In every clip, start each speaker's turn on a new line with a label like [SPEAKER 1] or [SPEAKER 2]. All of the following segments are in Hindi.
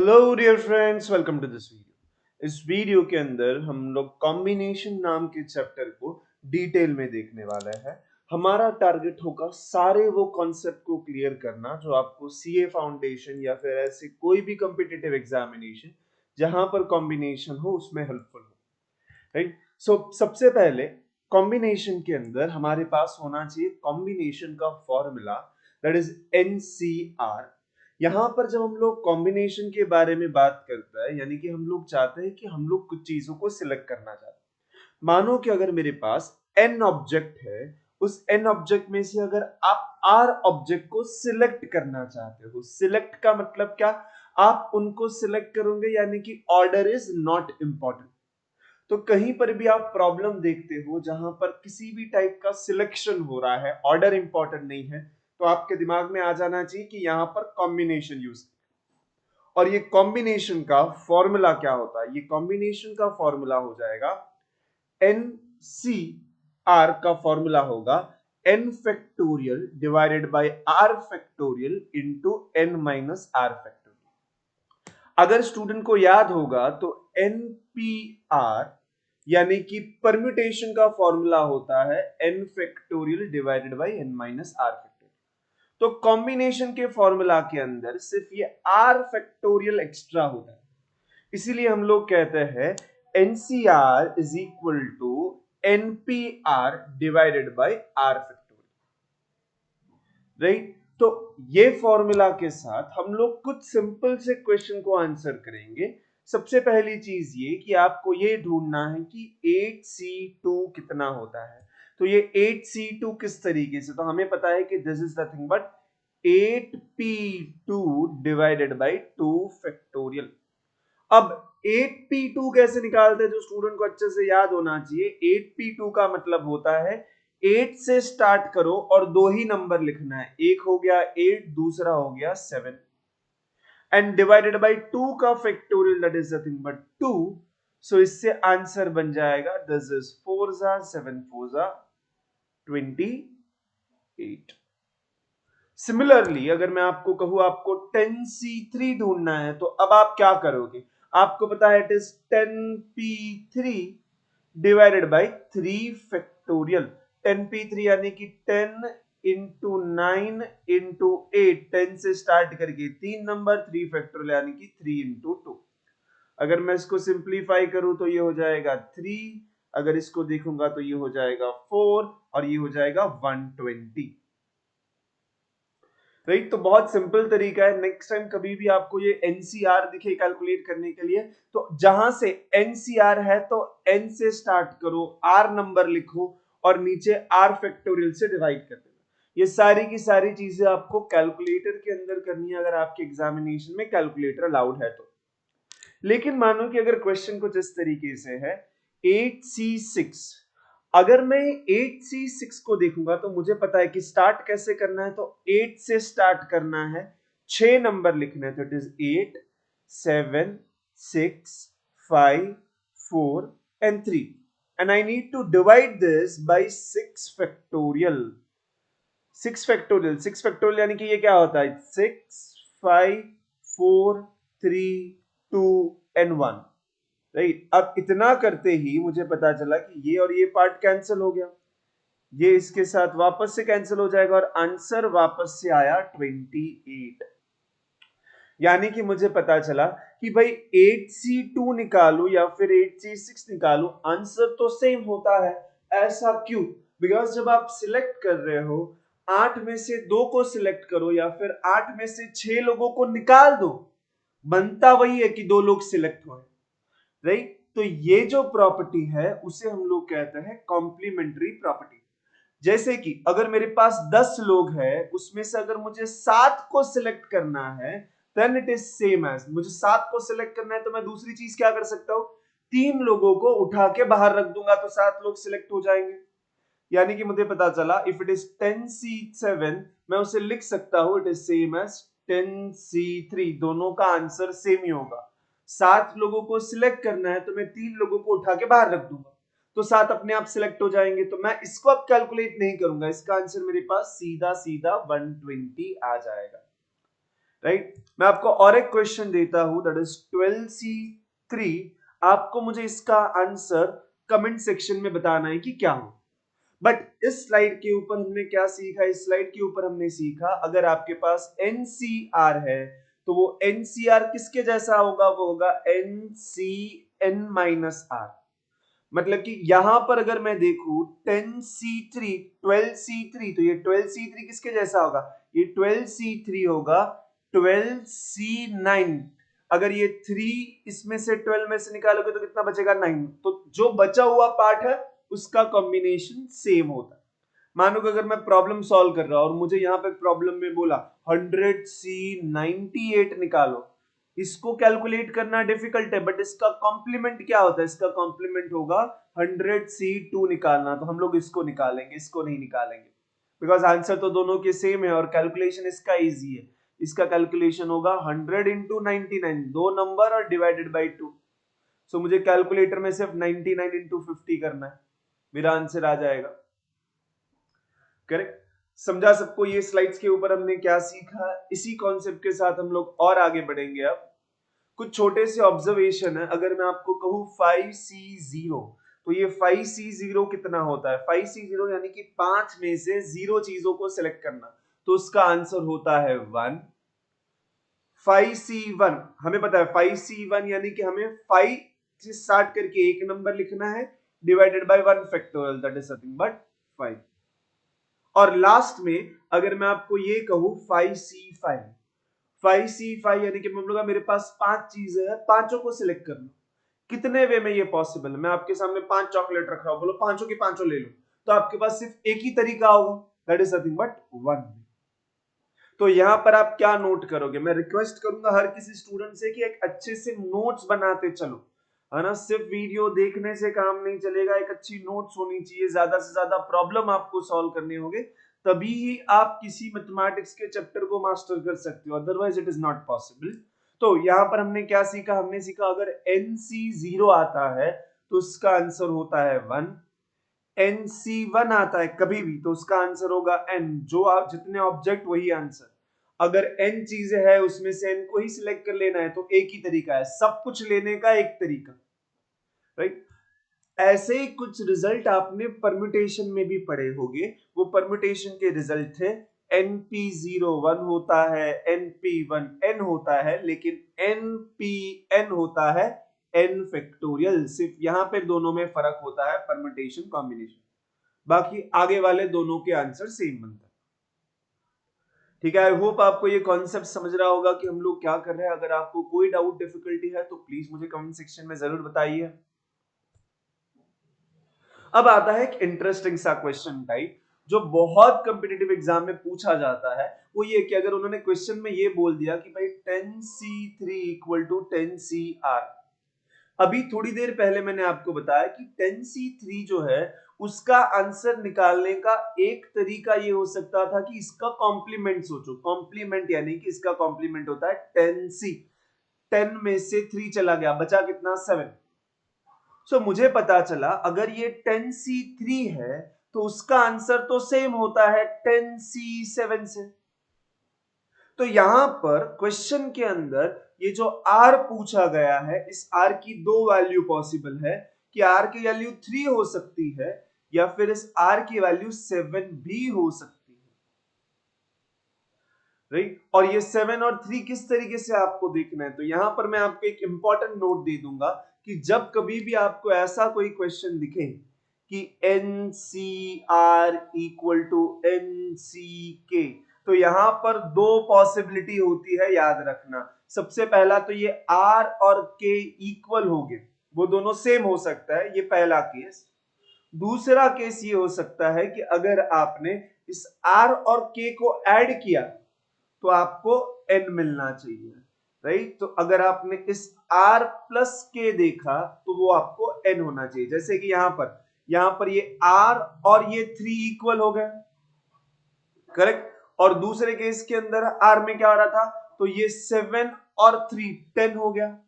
[SPEAKER 1] Hello dear friends, welcome to this video. इस वीडियो के अंदर हम लोग कॉम्बिनेशन नाम के चैप्टर को डिटेल में देखने वाला है। हमारा टारगेट होगा सारे वो कॉन्सेप्ट को क्लियर करना जो आपको सीए फाउंडेशन या फिर ऐसे कोई भी कॉम्पिटिटिव एग्जामिनेशन जहां पर कॉम्बिनेशन हो उसमें हेल्पफुल हो। राइट। सो सबसे पहले कॉम्बिनेशन के अंदर हमारे पास होना चाहिए कॉम्बिनेशन का फॉर्मूला, दैट इज एनसीआर। यहां पर जब हम लोग कॉम्बिनेशन के बारे में बात करते हैं, यानी कि हम लोग चाहते हैं कि हम लोग कुछ चीजों को सिलेक्ट करना चाहते हैं। मानो कि अगर मेरे पास एन ऑब्जेक्ट है, उस एन ऑब्जेक्ट में से अगर आप आर ऑब्जेक्ट को सिलेक्ट करना चाहते हो, सिलेक्ट का मतलब क्या, आप उनको सिलेक्ट करोगे, यानी कि ऑर्डर इज नॉट इंपॉर्टेंट। तो कहीं पर भी आप प्रॉब्लम देखते हो जहां पर किसी भी टाइप का सिलेक्शन हो रहा है, ऑर्डर इंपॉर्टेंट नहीं है, तो आपके दिमाग में आ जाना चाहिए कि यहां पर कॉम्बिनेशन यूज। और ये कॉम्बिनेशन का फॉर्मूला क्या होता है? ये कॉम्बिनेशन का फॉर्मूला हो जाएगा एन सी आर का फॉर्मूला होगा N factorial divided by R factorial into N minus R factorial. अगर स्टूडेंट को याद होगा तो एनपीआर यानी कि परम्यूटेशन का फॉर्मूला होता है N factorial divided by N minus R factorial. तो कॉम्बिनेशन के फॉर्मूला के अंदर सिर्फ ये आर फैक्टोरियल एक्स्ट्रा होता है, इसीलिए हम लोग कहते हैं NCR is equal to NPR divided by R factorial. Right. तो ये फॉर्मूला के साथ हम लोग कुछ सिंपल से क्वेश्चन को आंसर करेंगे। सबसे पहली चीज ये कि आपको ये ढूंढना है कि 8C2 कितना होता है। तो ये 8C2 किस तरीके से, तो हमें पता है कि this is nothing but 8P2 divided by 2 factorial. अब 8P2 कैसे निकालते हैं, जो स्टूडेंट को अच्छे से याद होना चाहिए। 8P2 का मतलब होता है 8 से स्टार्ट करो और दो ही नंबर लिखना है, एक हो गया 8, दूसरा हो गया 7, एंड डिवाइडेड बाय 2 का factorial that is nothing but 2। सो इससे आंसर बन जाएगा दिस इज 4 जा 7 4 जा 28। सिमिलरली अगर मैं आपको कहूं आपको 10C3 ढूंढना है, तो अब आप क्या करोगे? आपको पता है it is 10P3 divided by 3 factorial. 10P3 यानी कि 10 इंटू 9 इंटू 8, 10 से स्टार्ट करके 3 नंबर, 3 फैक्टोरियल यानी कि 3 इंटू 2। अगर मैं इसको सिंप्लीफाई करूं तो ये हो जाएगा 3, अगर इसको देखूंगा तो ये हो जाएगा 4 और ये हो जाएगा 120। राइट। तो बहुत सिंपल तरीका है। नेक्स्ट टाइम कभी भी आपको ये एनसीआर दिखे कैलकुलेट करने के लिए, तो जहां से एनसीआर है तो एन से स्टार्ट करो, आर नंबर लिखो और नीचे आर फैक्टोरियल से डिवाइड कर देना। ये सारी की सारी चीजें आपको कैलकुलेटर के अंदर करनी है, अगर आपके एग्जामिनेशन में कैलकुलेटर अलाउड है तो। लेकिन मानो कि अगर क्वेश्चन कुछ इस तरीके से है 8C6, अगर मैं 8C6 को देखूंगा तो मुझे पता है कि स्टार्ट कैसे करना है, तो 8 से स्टार्ट करना है, 6 नंबर लिखना है, तो it is 8 7 6 5 4 and 3, and I need to divide this by 6 factorial। 6 factorial यानी कि ये क्या होता है, 6 5 4 3 2 and 1। राइट। अब इतना करते ही मुझे पता चला कि ये और ये पार्ट कैंसिल हो गया, ये इसके साथ वापस से कैंसिल हो जाएगा और आंसर वापस से आया 28। यानी कि मुझे पता चला कि भाई 8C2 निकालू या फिर 8C6 निकालू, आंसर तो सेम होता है। ऐसा क्यों? बिकॉज जब आप सिलेक्ट कर रहे हो, 8 में से 2 को सिलेक्ट करो या फिर 8 में से 6 लोगों को निकाल दो, बनता वही है कि 2 लोग सिलेक्ट हुए। राइट। तो ये जो प्रॉपर्टी है उसे हम लोग कहते हैं कॉम्प्लीमेंट्री प्रॉपर्टी। जैसे कि अगर मेरे पास 10 लोग हैं, उसमें से अगर मुझे 7 को सिलेक्ट करना है, then it is same as, मुझे 7 को सिलेक्ट करना है तो मैं दूसरी चीज क्या कर सकता हूं, 3 लोगों को उठा के बाहर रख दूंगा तो 7 लोग सिलेक्ट हो जाएंगे। यानी कि मुझे पता चला इफ इट इज 10C7, मैं उसे लिख सकता हूं it is same as 10C3, दोनों का आंसर सेम ही होगा। 7 लोगों को सिलेक्ट करना है तो मैं 3 लोगों को उठा के बाहर रख दूंगा तो 7 अपने आप सिलेक्ट हो जाएंगे, तो मैं इसको अब कैलकुलेट नहीं करूंगा, इसका आंसर मेरे पास सीधा सीधा 120 आ जाएगा। राइट। मैं आपको और एक क्वेश्चन देता हूं, दैट इज 12C3। आपको मुझे इसका आंसर कमेंट सेक्शन में बताना है कि क्या हो। बट इस स्लाइड के ऊपर हमने क्या सीखा, इस स्लाइड के ऊपर हमने सीखा अगर आपके पास एनसीआर है तो वो एनसीआर किसके जैसा होगा, वो होगा NCN-R। मतलब कि यहां पर अगर मैं देखूं 10C3 12C3, तो ये 12C3 किसके जैसा होगा, ये 12C3 होगा 12C9। अगर ये 3 इसमें से 12 में से निकालोगे तो कितना बचेगा, 9। तो जो बचा हुआ पार्ट है उसका कॉम्बिनेशन सेम होता है। मानो कि अगर मैं प्रॉब्लम सॉल्व कर रहा हूं और मुझे यहां पे प्रॉब्लम में बोला 100C98 निकालो, इसको कैलकुलेट करना डिफिकल्ट है, बट इसका कॉम्प्लीमेंट क्या होता है, इसका कॉम्प्लीमेंट होगा 100C2 निकालना। तो हम लोग इसको निकालेंगे, इसको नहीं निकालेंगे, बिकॉज आंसर तो दोनों के सेम है और कैलकुलेशन इसका इजी है। इसका कैलकुलेशन होगा 100 इंटू 99, दो नंबर और डिवाइडेड बाई 2। सो मुझे कैलकुलेटर में सिर्फ 99 इंटू 50 करना है, मेरा आंसर आ जाएगा। करेक्ट। समझा सबको? ये स्लाइड्स के ऊपर हमने क्या सीखा, इसी कॉन्सेप्ट के साथ हम लोग और आगे बढ़ेंगे। अब कुछ छोटे से ऑब्जर्वेशन है। अगर मैं आपको कहूं 5C0, तो ये 5C0 कितना होता है, 5C0 यानी कि 5 में से 0 चीजों को सिलेक्ट करना, तो उसका आंसर होता है 1। 5C1 हमें पता है, 5C1 यानी कि हमें 5 से स्टार्ट करके एक नंबर लिखना है divided by 1 factorial, that is nothing but 5। और लास्ट में अगर मैं आपको ये कहूं 5C5, 5C5 यानी कि मतलब मेरे पास 5 चीजें हैं, पांचों को सिलेक्ट करना। कितने वे में ये पॉसिबल है, मैं आपके सामने 5 चॉकलेट रख रहा हूं, बोलो पांचों की पांचों ले लो, तो आपके पास सिर्फ एक ही तरीका होगा, दैट इज नथिंग बट 1। तो यहां पर आप क्या नोट करोगे, मैं रिक्वेस्ट करूंगा हर किसी स्टूडेंट से कि एक अच्छे से नोट्स बनाते चलो, है ना। सिर्फ वीडियो देखने से काम नहीं चलेगा, एक अच्छी नोट्स होनी चाहिए, ज्यादा से ज्यादा प्रॉब्लम आपको सॉल्व करने होंगे, तभी ही आप किसी मैथमेटिक्स के चैप्टर को मास्टर कर सकते हो, otherwise it is not possible. तो यहां पर हमने क्या सीखा, हमने सीखा अगर NC0 आता है तो उसका आंसर होता है 1। NC1 आता है कभी भी तो उसका आंसर होगा N, जो आप जितने ऑब्जेक्ट वही आंसर। अगर N चीजें है उसमें से N को ही सिलेक्ट कर लेना है, तो एक ही तरीका है, सब कुछ लेने का एक तरीका, राइट। ऐसे ही कुछ रिजल्ट आपने परम्यूटेशन में भी पढ़े होंगे। वो परम्यूटेशन के रिजल्ट थे NP01 होता है, NP1N होता है, लेकिन NPN होता है N फैक्टोरियल। सिर्फ यहां पे दोनों में फर्क होता है परम्यूटेशन कॉम्बिनेशन, बाकी आगे वाले दोनों के आंसर सेम बनता है। ठीक है, आई होप आपको ये कॉन्सेप्ट समझ रहा होगा कि हम लोग क्या कर रहे हैं। अगर आपको कोई डाउट डिफिकल्टी है तो प्लीज मुझे कमेंट सेक्शन में जरूर बताइए। अब आता है एक इंटरेस्टिंग सा क्वेश्चन टाइप जो बहुत कॉम्पिटिटिव एग्जाम में पूछा जाता है। वो ये कि अगर उन्होंने क्वेश्चन में ये बोल दिया कि भाई 10C3 इक्वल टू 10CR। अभी थोड़ी देर पहले मैंने आपको बताया कि 10C3 जो है उसका आंसर निकालने का एक तरीका ये हो सकता था कि इसका कॉम्प्लीमेंट सोचो। कॉम्प्लीमेंट यानी कि इसका कॉम्प्लीमेंट होता है 10C, 10 में से 3 चला गया, बचा कितना, 7। सो मुझे पता चला अगर ये 10C3 है तो उसका आंसर तो सेम होता है 10C7 से। तो यहां पर क्वेश्चन के अंदर ये जो R पूछा गया है, इस R की दो वैल्यू पॉसिबल है कि R की वैल्यू 3 हो सकती है या फिर इस R की वैल्यू 7 भी हो सकती है, राइट। और ये 7 और 3 किस तरीके से आपको देखना है, तो यहां पर मैं आपको एक इंपॉर्टेंट नोट दे दूंगा कि जब कभी भी आपको ऐसा कोई क्वेश्चन दिखे कि NCR इक्वल टू NCK, तो यहां पर दो पॉसिबिलिटी होती है, याद रखना। सबसे पहला तो ये R और K इक्वल हो गए, वो दोनों सेम हो सकता है, ये पहला केस। दूसरा केस ये हो सकता है कि अगर आपने इस R और K को ऐड किया तो आपको N मिलना चाहिए, राइट। तो अगर आपने इस R प्लस K देखा तो वो आपको N होना चाहिए। जैसे कि यहां पर ये R और ये 3 इक्वल हो गए, करेक्ट। और दूसरे केस के अंदर R में क्या हो रहा था, तो ये 7 और 3 10 हो गया।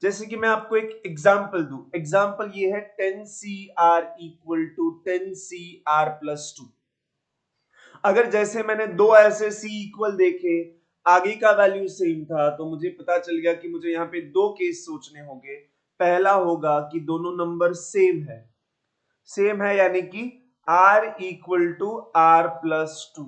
[SPEAKER 1] जैसे कि मैं आपको एक एग्जांपल दूं, एग्जांपल ये है 10CR equal to 10CR plus 2। अगर जैसे मैंने दो ऐसे C इक्वल देखे, आगे का वैल्यू सेम था, तो मुझे पता चल गया कि मुझे यहाँ पे दो केस सोचने होंगे। पहला होगा कि दोनों नंबर सेम है यानी कि r equal to r plus 2।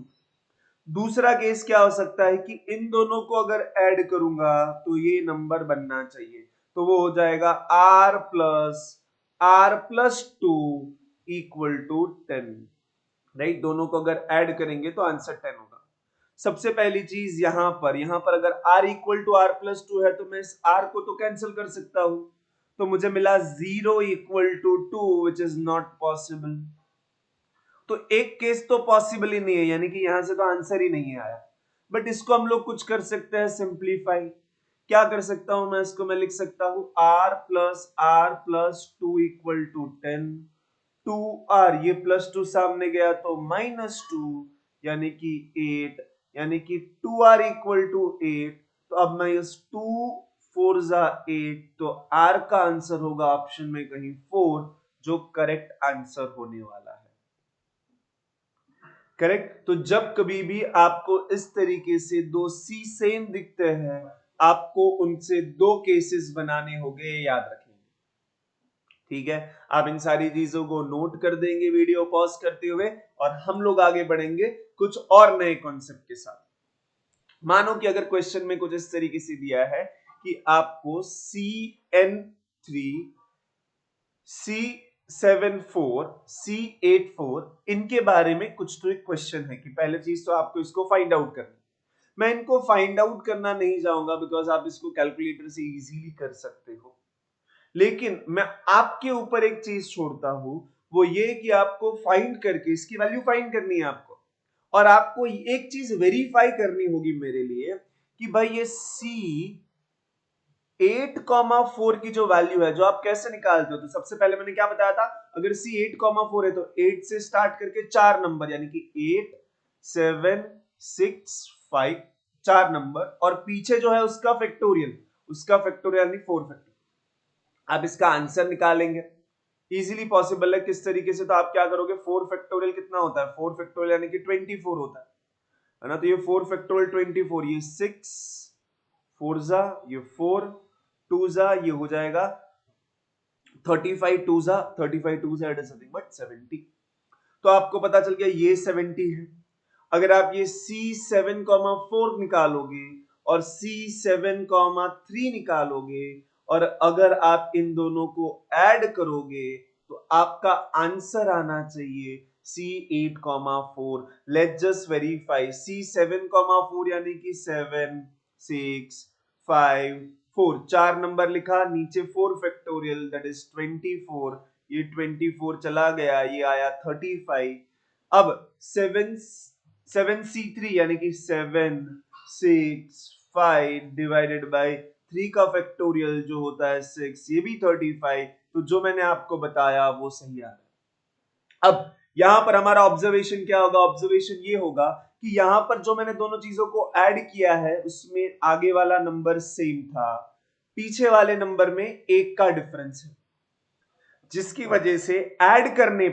[SPEAKER 1] दूसरा केस क्या हो सकता है कि इन दोनों को अगर ऐड करूंगा तो ये नंबर बनना चाहिए, तो वो हो जाएगा r plus 2 equal to 10, right. दोनों को अगर ऐड करेंगे तो आंसर 10 होगा। सबसे पहली चीज यहां पर अगर r equal to r plus 2 है तो मैं इस r को तो कैंसिल कर सकता हूं, तो मुझे मिला 0 equal to 2 which is not possible. तो एक केस तो पॉसिबल ही नहीं है, यानी कि यहां से तो आंसर ही नहीं आया। बट इसको हम लोग कुछ कर सकते हैं सिंप्लीफाई। क्या कर सकता हूं मैं इसको, मैं लिख सकता हूं r plus 2 equal to 10, 2r ये प्लस 2 सामने गया तो माइनस 2 यानी कि 8, यानी कि 2r इक्वल टू 8। तो अब मैं इस 2 4 जा 8, तो r का आंसर होगा ऑप्शन में कहीं 4, जो करेक्ट आंसर होने वाला है। करेक्ट। तो जब कभी भी आपको इस तरीके से दो सी सेम दिखते हैं, आपको उनसे दो केसेस बनाने होंगे, याद रखेंगे। ठीक है, आप इन सारी चीजों को नोट कर देंगे वीडियो पॉज करते हुए, और हम लोग आगे बढ़ेंगे कुछ और नए कॉन्सेप्ट के साथ। मानो कि अगर क्वेश्चन में कुछ इस तरीके से दिया है कि आपको CN3 C74 C84 इनके बारे में कुछ तो एक क्वेश्चन है कि पहले चीज तो आपको इसको फाइंड आउट करना। मैं इनको फाइंड आउट करना नहीं चाहूंगा बिकॉज आप इसको कैलकुलेटर से इजीली कर सकते हो, लेकिन मैं आपके ऊपर एक चीज छोड़ता हूं, वो ये कि आपको फाइंड करके इसकी वैल्यू फाइंड करनी है आपको, और आपको एक चीज वेरीफाई करनी होगी मेरे लिए कि भाई ये C8,4 की जो वैल्यू है, जो आप कैसे निकालते हो। तो सबसे पहले मैंने क्या बताया था, अगर C8,4 है तो 8 से स्टार्ट करके 4 नंबर, यानी कि 8 7 6 5 4 नंबर, और पीछे जो है उसका फैक्टोरियल यानी 4 फैक्टोरियल। आप इसका आंसर निकालेंगे, इजीली पॉसिबल है। किस तरीके से, तो आप क्या करोगे, 4 फैक्टोरियल कितना होता है, 4 फैक्टोरियल यानी कि 24 होता है ना। तो ये 4 फैक्टोरियल 24, ये 6 4 जा, ये 4 2 जा, ये हो जाएगा 35 2 जा, 35 2 जा इट इज नथिंग बट 70। तो आपको पता चल गया ये 70 है। अगर आप ये C7,4 निकालोगे और C7,3 निकालोगे, और अगर आप इन दोनों को ऐड करोगे तो आपका आंसर आना चाहिए C8,4। Let's just verify. C7,4 यानी कि 7 6 5 4, 4 नंबर लिखा, नीचे 4 फैक्टोरियल दैट इज 24, ये 24 चला गया, ये आया 35। अब 7C3 यानी कि 7 6 5 डिवाइडेड बाय 3 का फैक्टोरियल जो होता है 6, ये भी 35। तो जो मैंने आपको बताया वो सही आ रहा है। अब यहां पर हमारा ऑब्जर्वेशन क्या होगा, ऑब्जर्वेशन ये होगा कि यहां पर जो मैंने दोनों चीजों को ऐड किया है उसमें आगे वाला नंबर सेम था, पीछे वाले नंबर में 1 का डिफरेंस है, जिसकी वजह से ऐड करने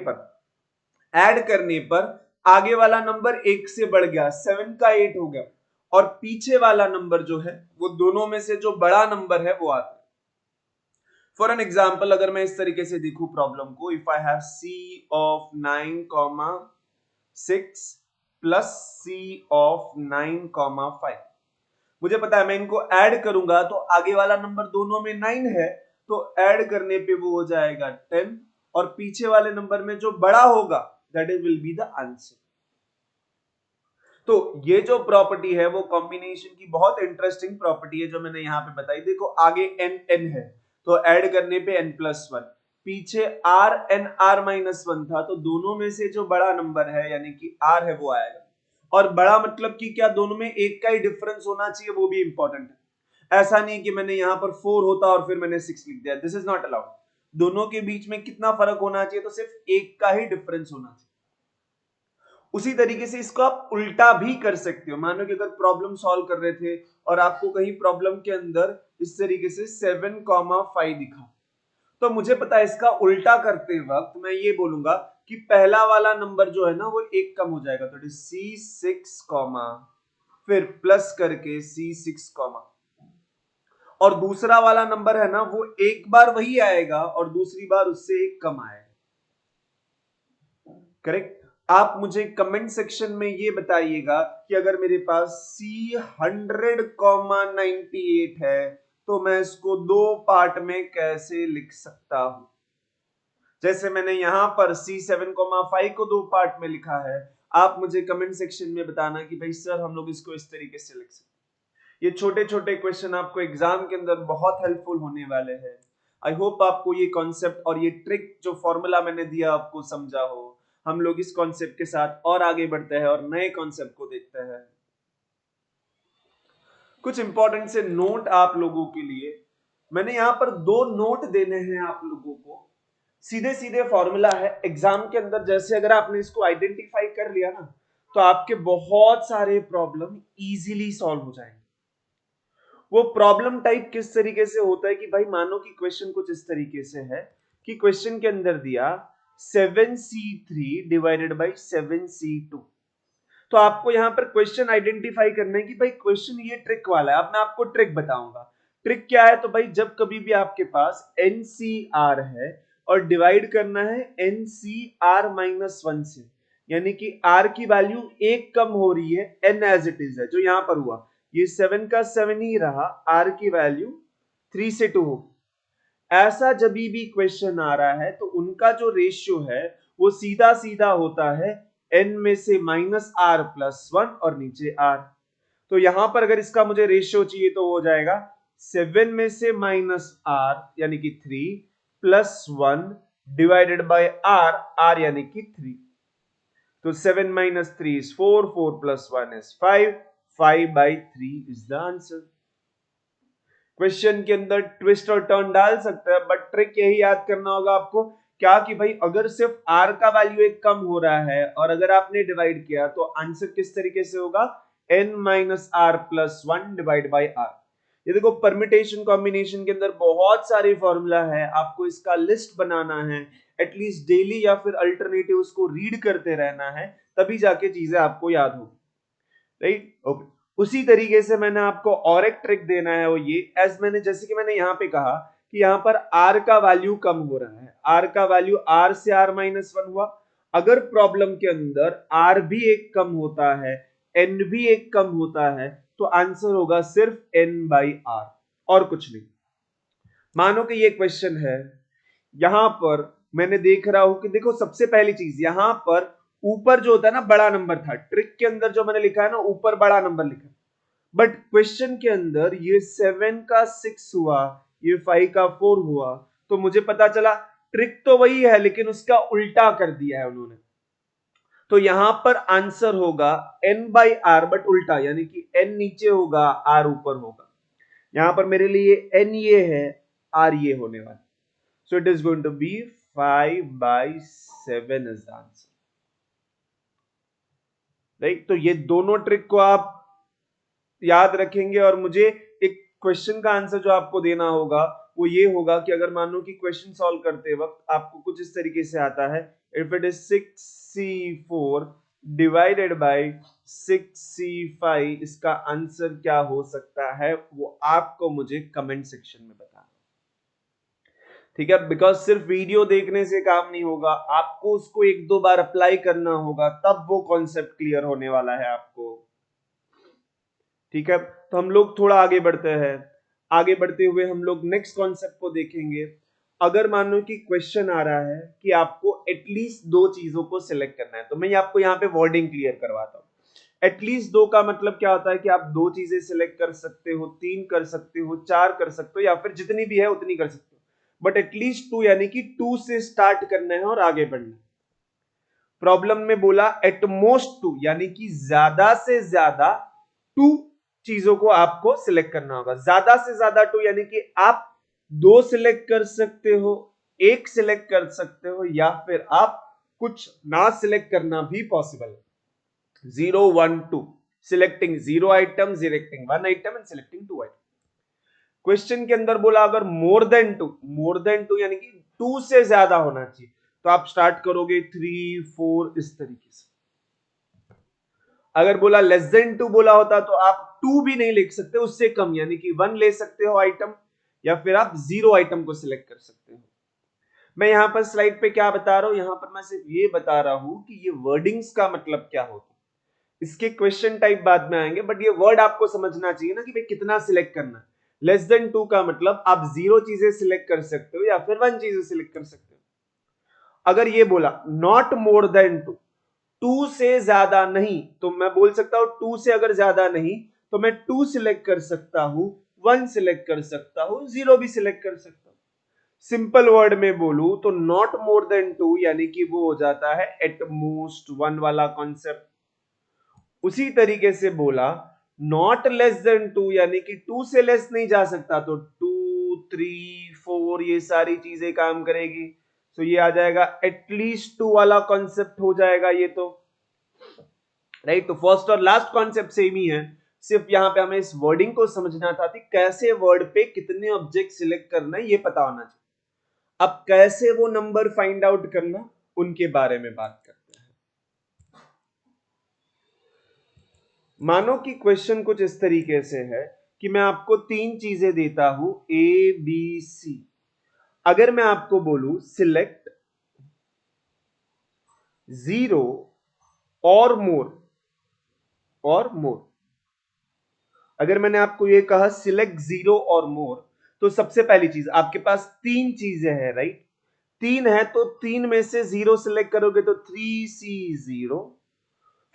[SPEAKER 1] पर आगे वाला नंबर 1 से बढ़ गया, 7 का 8 हो गया, और पीछे वाला नंबर जो है वो दोनों में से जो बड़ा नंबर है वो आता है। फॉर एन एग्जाम्पल, अगर मैं इस तरीके से देखूं प्रॉब्लम को, if I have C of 9,6 plus C of 9,5, मुझे पता है मैं इनको ऐड करूंगा तो आगे वाला नंबर दोनों में 9 है, तो ऐड करने पे वो हो जाएगा 10, और पीछे वाले नंबर में जो बड़ा होगा that is will be the answer. तो ये जो प्रॉपर्टी है वो कॉम्बिनेशन की बहुत इंटरेस्टिंग प्रॉपर्टी है जो मैंने यहां पे बताई। देखो आगे n है तो ऐड करने पे n+1, पीछे r था, तो दोनों में से जो बड़ा नंबर है यानी कि r है वो आएगा। और बड़ा मतलब कि क्या, दोनों में 1 का ही डिफरेंस होना चाहिए, वो भी इंपॉर्टेंट है। ऐसा नहीं कि मैंने यहां पर 4 होता और फिर मैंने 6 लिख दिया, दिस इज नॉट अलाउड। दोनों के बीच में कितना फर्क होना चाहिए, तो सिर्फ 1 का ही डिफरेंस होना चाहिए। उसी तरीके से इसको आप उल्टा भी कर सकते हो। मानो कि अगर प्रॉब्लम सॉल्व कर रहे थे और आपको कहीं प्रॉब्लम के अंदर इस तरीके से 7,5 दिखा, तो मुझे पता है इसका उल्टा करते वक्त मैं ये बोलूंगा कि पहला वाला नंबर जो है ना वो 1 कम हो जाएगा, तो C6, फिर प्लस करके C6 कॉमा, और दूसरा वाला नंबर है ना वो एक बार वही आएगा और दूसरी बार उससे एक कम आएगा। करेक्ट। आप मुझे कमेंट सेक्शन में ये बताइएगा कि अगर मेरे पास C100,98 है तो मैं इसको दो पार्ट में कैसे लिख सकता हूं। जैसे मैंने यहां पर C7,5 को दो पार्ट में लिखा है, आप मुझे कमेंट सेक्शन में बताना कि भाई सर हम लोग इसको इस तरीके से लिख सकते हैं। ये छोटे छोटे क्वेश्चन आपको एग्जाम के अंदर बहुत हेल्पफुल होने वाले हैं। आई होप आपको ये कॉन्सेप्ट और ये ट्रिक जो फॉर्मूला मैंने दिया आपको समझा हो। हम लोग इस कॉन्सेप्ट के साथ और आगे बढ़ते हैं और नए कॉन्सेप्ट को देखते हैं। कुछ इंपॉर्टेंट से नोट आप लोगों के लिए, मैंने यहां पर दो नोट देने हैं आप लोगों को। सीधे सीधे फॉर्मूला है, एग्जाम के अंदर जैसे अगर आपने इसको आइडेंटिफाई कर लिया ना तो आपके बहुत सारे प्रॉब्लम इजीली सॉल्व हो जाएंगे। वो प्रॉब्लम टाइप किस तरीके से होता है कि भाई मानो कि क्वेश्चन कुछ इस तरीके से है कि क्वेश्चन के अंदर दिया 7C3 डिवाइडेड बाई 7C2। तो आपको यहां पर क्वेश्चन आइडेंटिफाई करना है कि भाई क्वेश्चन ये ट्रिक वाला है। अब मैं आपको ट्रिक बताऊंगा। ट्रिक क्या है, तो भाई जब कभी भी आपके पास NCR है और डिवाइड करना है NCR-1 से, यानी कि R की वैल्यू एक कम हो रही है, N एज इट इज है जो यहां पर हुआ, ये 7 का 7 ही रहा, R की वैल्यू 3 से 2 होगी। ऐसा जब भी क्वेश्चन आ रहा है तो उनका जो रेशियो है वो सीधा सीधा होता है n में से -r+1 और नीचे r। तो यहां पर अगर इसका मुझे रेशियो चाहिए तो हो जाएगा 7 में से -r यानी कि 3 +1 डिवाइडेड बाय r, r यानी कि 3। तो 7 - 3 is 4, 4 + 1 is 5, 5/3 is the answer। Question के अंदर ट्विस्ट और टर्न डाल सकते हैं, बट ट्रिक यही याद करना होगा आपको क्या कि भाई अगर सिर्फ r का वैल्यू एक कम हो रहा है और अगर आपने डिवाइड किया तो आंसर किस तरीके से होगा, n-r+1 डिवाइड बाय r। ये देखो परम्यूटेशन कॉम्बिनेशन के अंदर बहुत सारे फॉर्मूला है, आपको इसका लिस्ट बनाना है, एटलीस्ट डेली या फिर अल्टरनेटिव उसको रीड करते रहना है, तभी जाके चीजें आपको याद होगी। Right, okay. उसी तरीके से मैंने आपको और एक ट्रिक देना है, वो ये एज मैंने जैसे कि मैंने यहाँ पे कहा कि यहाँ पर r का वैल्यू कम हो रहा है, r का वैल्यू r से r-1 हुआ। अगर प्रॉब्लम के अंदर r भी एक कम होता है, n भी एक कम होता है, तो आंसर होगा सिर्फ n/r और कुछ नहीं। मानो कि ये क्वेश्चन है, यहां पर मैंने देख रहा हूं कि देखो सबसे पहली चीज यहां पर ऊपर जो होता है ना बड़ा नंबर था, ट्रिक के अंदर जो मैंने लिखा है ना ऊपर बड़ा नंबर लिखा, बट क्वेश्चन के अंदर ये 7 का 6 हुआ, ये 5 का 4 हुआ, तो मुझे पता चला ट्रिक तो वही है लेकिन उसका उल्टा कर दिया है उन्होंने। तो यहां पर आंसर होगा n/r बट उल्टा, यानी कि n नीचे होगा r ऊपर होगा। यहां पर मेरे लिए n ये है, r ये होने वाला, so it is going to be 5/7 is the answer। Right, तो ये दोनों ट्रिक को आप याद रखेंगे और मुझे एक क्वेश्चन का आंसर जो आपको देना होगा वो ये होगा कि अगर मान लो कि क्वेश्चन सॉल्व करते वक्त आपको कुछ इस तरीके से आता है, if it is 6C4 divided by 6C5, इसका आंसर क्या हो सकता है वो आपको मुझे कमेंट सेक्शन में बताना। ठीक है, बिकॉज सिर्फ वीडियो देखने से काम नहीं होगा, आपको उसको एक दो बार अप्लाई करना होगा, तब वो कॉन्सेप्ट क्लियर होने वाला है आपको। ठीक है, तो हम लोग थोड़ा आगे बढ़ते हैं। आगे बढ़ते हुए हम लोग नेक्स्ट कॉन्सेप्ट को देखेंगे। अगर मान लो कि क्वेश्चन आ रहा है कि आपको एटलीस्ट दो चीजों को सिलेक्ट करना है, तो मैं आपको यहाँ पे वर्डिंग क्लियर करवाता हूँ। एटलीस्ट दो का मतलब क्या होता है कि आप दो चीजें सिलेक्ट कर सकते हो, तीन कर सकते हो, चार कर सकते हो, या फिर जितनी भी है उतनी कर सकते हो, बट एटलीस्ट टू, यानी कि टू से स्टार्ट करना है और आगे बढ़ना है। प्रॉब्लम में बोला एटमोस्ट टू, यानी कि ज्यादा से ज्यादा टू चीजों को आपको सिलेक्ट करना होगा। ज्यादा से ज्यादा टू यानी कि आप दो सिलेक्ट कर सकते हो, एक सिलेक्ट कर सकते हो, या फिर आप कुछ ना सिलेक्ट करना भी पॉसिबल है। 0 1 2, selecting 0 item, selecting 1 item and selecting 2 item. Question के अंदर बोला अगर मोर देन टू यानी कि टू से ज्यादा होना चाहिए, तो आप स्टार्ट करोगे 3 4 इस तरीके से। अगर बोला लेस देन 2 बोला होता तो आप 2 भी नहीं लिख सकते, उससे कम यानी कि 1 ले सकते हो आइटम, या फिर आप 0 आइटम को सिलेक्ट कर सकते हो। मैं यहां पर स्लाइड पे क्या बता रहा हूं, यहां पर मैं सिर्फ ये बता रहा हूं कि ये वर्डिंग्स का मतलब क्या होता है। इसके क्वेश्चन टाइप बाद में आएंगे, बट ये वर्ड आपको समझना चाहिए ना कि भाई कितना सिलेक्ट करना है। लेस देन 2 का मतलब आप 0 चीजें सिलेक्ट कर सकते हो या फिर 1 चीजें सिलेक्ट कर सकते हो। अगर ये बोला नॉट मोर देन 2, 2 से ज्यादा नहीं, तो मैं बोल सकता हूं 2 से अगर ज्यादा नहीं तो मैं 2 सिलेक्ट कर सकता हूं, 1 सिलेक्ट कर सकता हूं, 0 भी सिलेक्ट कर सकता हूं। सिंपल वर्ड में बोलूं तो नॉट मोर देन 2 यानी कि वो हो जाता है एट मोस्ट 1 वाला कॉन्सेप्ट। उसी तरीके से बोला नॉट लेस देन 2 यानी कि 2 से लेस नहीं जा सकता, तो 2 3 4 ये सारी चीजें काम करेगी। तो ये आ जाएगा एटलीस्ट 2 वाला कॉन्सेप्ट हो जाएगा ये तो, राइट। तो फर्स्ट और लास्ट कॉन्सेप्ट सेम ही है, सिर्फ यहां पे हमें इस वर्डिंग को समझना था कि कैसे वर्ड पे कितने ऑब्जेक्ट सिलेक्ट करना है ये पता होना चाहिए। अब कैसे वो नंबर फाइंड आउट करना उनके बारे में बात करते हैं। मानो कि क्वेश्चन कुछ इस तरीके से है कि मैं आपको 3 चीजें देता हूं ए बी सी। अगर मैं आपको बोलूं सिलेक्ट 0 और मोर, अगर मैंने आपको ये कहा सिलेक्ट 0 और मोर, तो सबसे पहली चीज आपके पास 3 चीजें हैं, राइट। 3 है तो 3 में से 0 सिलेक्ट करोगे तो 3C0,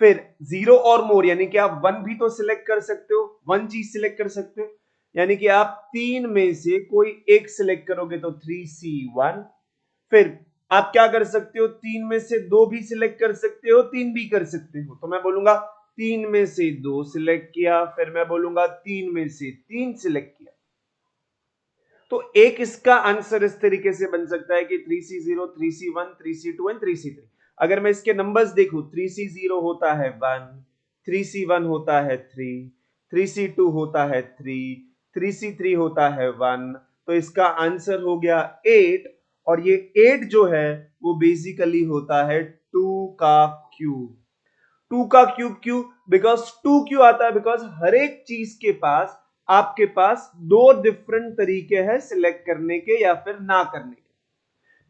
[SPEAKER 1] फिर 0 और मोर यानी कि आप 1 भी तो सिलेक्ट कर सकते हो, 1 चीज सिलेक्ट कर सकते हो, यानी कि आप 3 में से कोई एक सिलेक्ट करोगे तो 3C1। फिर आप क्या कर सकते हो, 3 में से 2 भी सिलेक्ट कर सकते हो, 3 भी कर सकते हो। तो मैं बोलूंगा 3 में से 2 सिलेक्ट किया, फिर मैं बोलूंगा 3 में से 3 सिलेक्ट किया। तो एक इसका आंसर इस तरीके से बन सकता है कि 3C0 3C1 3C2 and 3C3। अगर मैं इसके नंबर्स देखूं, 3C0 होता है 1, 3C1 होता है 3, 3C2 होता है 3, 3C3 होता है 1, तो इसका आंसर हो गया 8। और ये 8 जो है वो बेसिकली होता है 2 का क्यूब। 2 का क्यूब क्यों? बिकॉज 2 क्यों आता है? बिकॉज हर एक चीज के पास आपके पास 2 डिफरेंट तरीके हैं सिलेक्ट करने के या फिर ना करने के।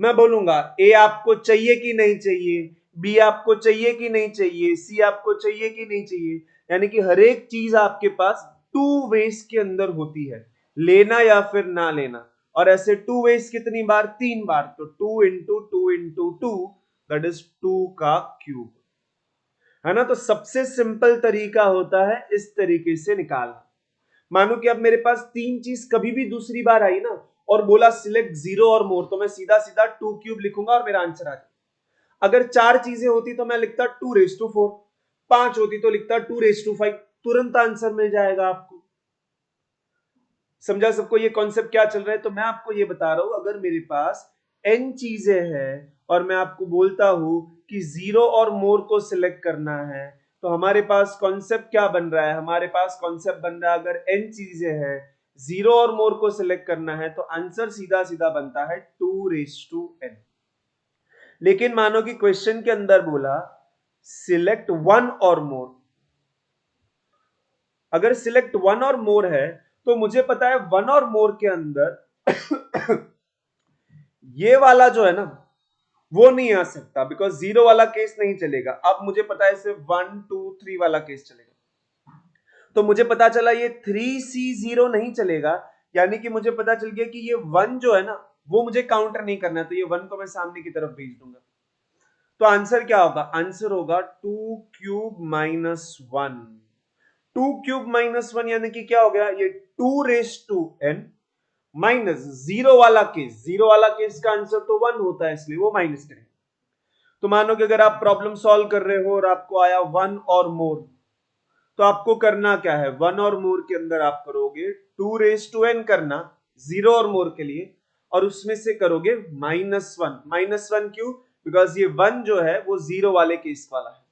[SPEAKER 1] मैं बोलूंगा ए आपको चाहिए कि नहीं चाहिए, बी आपको चाहिए कि नहीं चाहिए, सी आपको चाहिए कि नहीं चाहिए, यानी कि हर एक चीज आपके पास 2 वेज के अंदर होती है, लेना या फिर ना लेना। और ऐसे 2 वेज कितनी बार? 3 बार। तो 2 इंटू 2 इंटू 2 दैट इज 2 का क्यूब, है ना। तो सबसे सिंपल तरीका होता है इस तरीके से निकालना। मानो कि अब मेरे पास 3 चीज कभी भी दूसरी बार आई ना और बोला सिलेक्ट 0 और मोर, तो मैं सीधा सीधा 2 क्यूब लिखूंगा और मेरा आंसर आ जाए। अगर 4 चीजें होती तो मैं लिखता 2⁴, 5 होती तो लिखता 2⁵, तुरंत आंसर मिल जाएगा आपको। समझा सबको ये कॉन्सेप्ट क्या चल रहा है? तो मैं आपको ये बता रहा हूं, अगर मेरे पास n चीजें हैं और मैं आपको बोलता हूं कि 0 और मोर को सिलेक्ट करना है, तो हमारे पास कॉन्सेप्ट क्या बन रहा है? हमारे पास कॉन्सेप्ट बन रहा है अगर n चीजें हैं, 0 और मोर को सिलेक्ट करना है, तो आंसर सीधा सीधा बनता है 2⁴n। लेकिन मानो कि क्वेश्चन के अंदर बोला सिलेक्ट 1 और मोर। अगर सिलेक्ट 1 और मोर है तो मुझे पता है 1 और मोर के अंदर ये वाला जो है ना वो नहीं आ सकता, बिकॉज 0 वाला केस नहीं चलेगा। अब मुझे पता है सिर्फ 1 2 3 वाला केस चलेगा। तो मुझे पता चला ये 3C0 नहीं चलेगा, यानी कि मुझे पता चल गया कि ये 1 जो है ना वो मुझे काउंटर नहीं करना है, तो ये 1 को मैं सामने की तरफ भेज दूंगा। तो आंसर क्या होगा? आंसर होगा 2 क्यूब माइनस 1। 2 क्यूब माइनस 1 यानी कि क्या हो गया? ये 2⁴n माइनस 0 वाला केस का आंसर तो 1 होता है, इसलिए वो माइनस करें। तो मानो कि अगर आप प्रॉब्लम सॉल्व कर रहे हो और आपको आया 1 और मोर, तो आपको करना क्या है? 1 और मोर के अंदर आप करोगे 2⁴n करना 0 और मोर के लिए, और उसमें से करोगे -1। -1 क्यों? बिकॉज ये 1 जो है वो 0 वाले केस वाला है,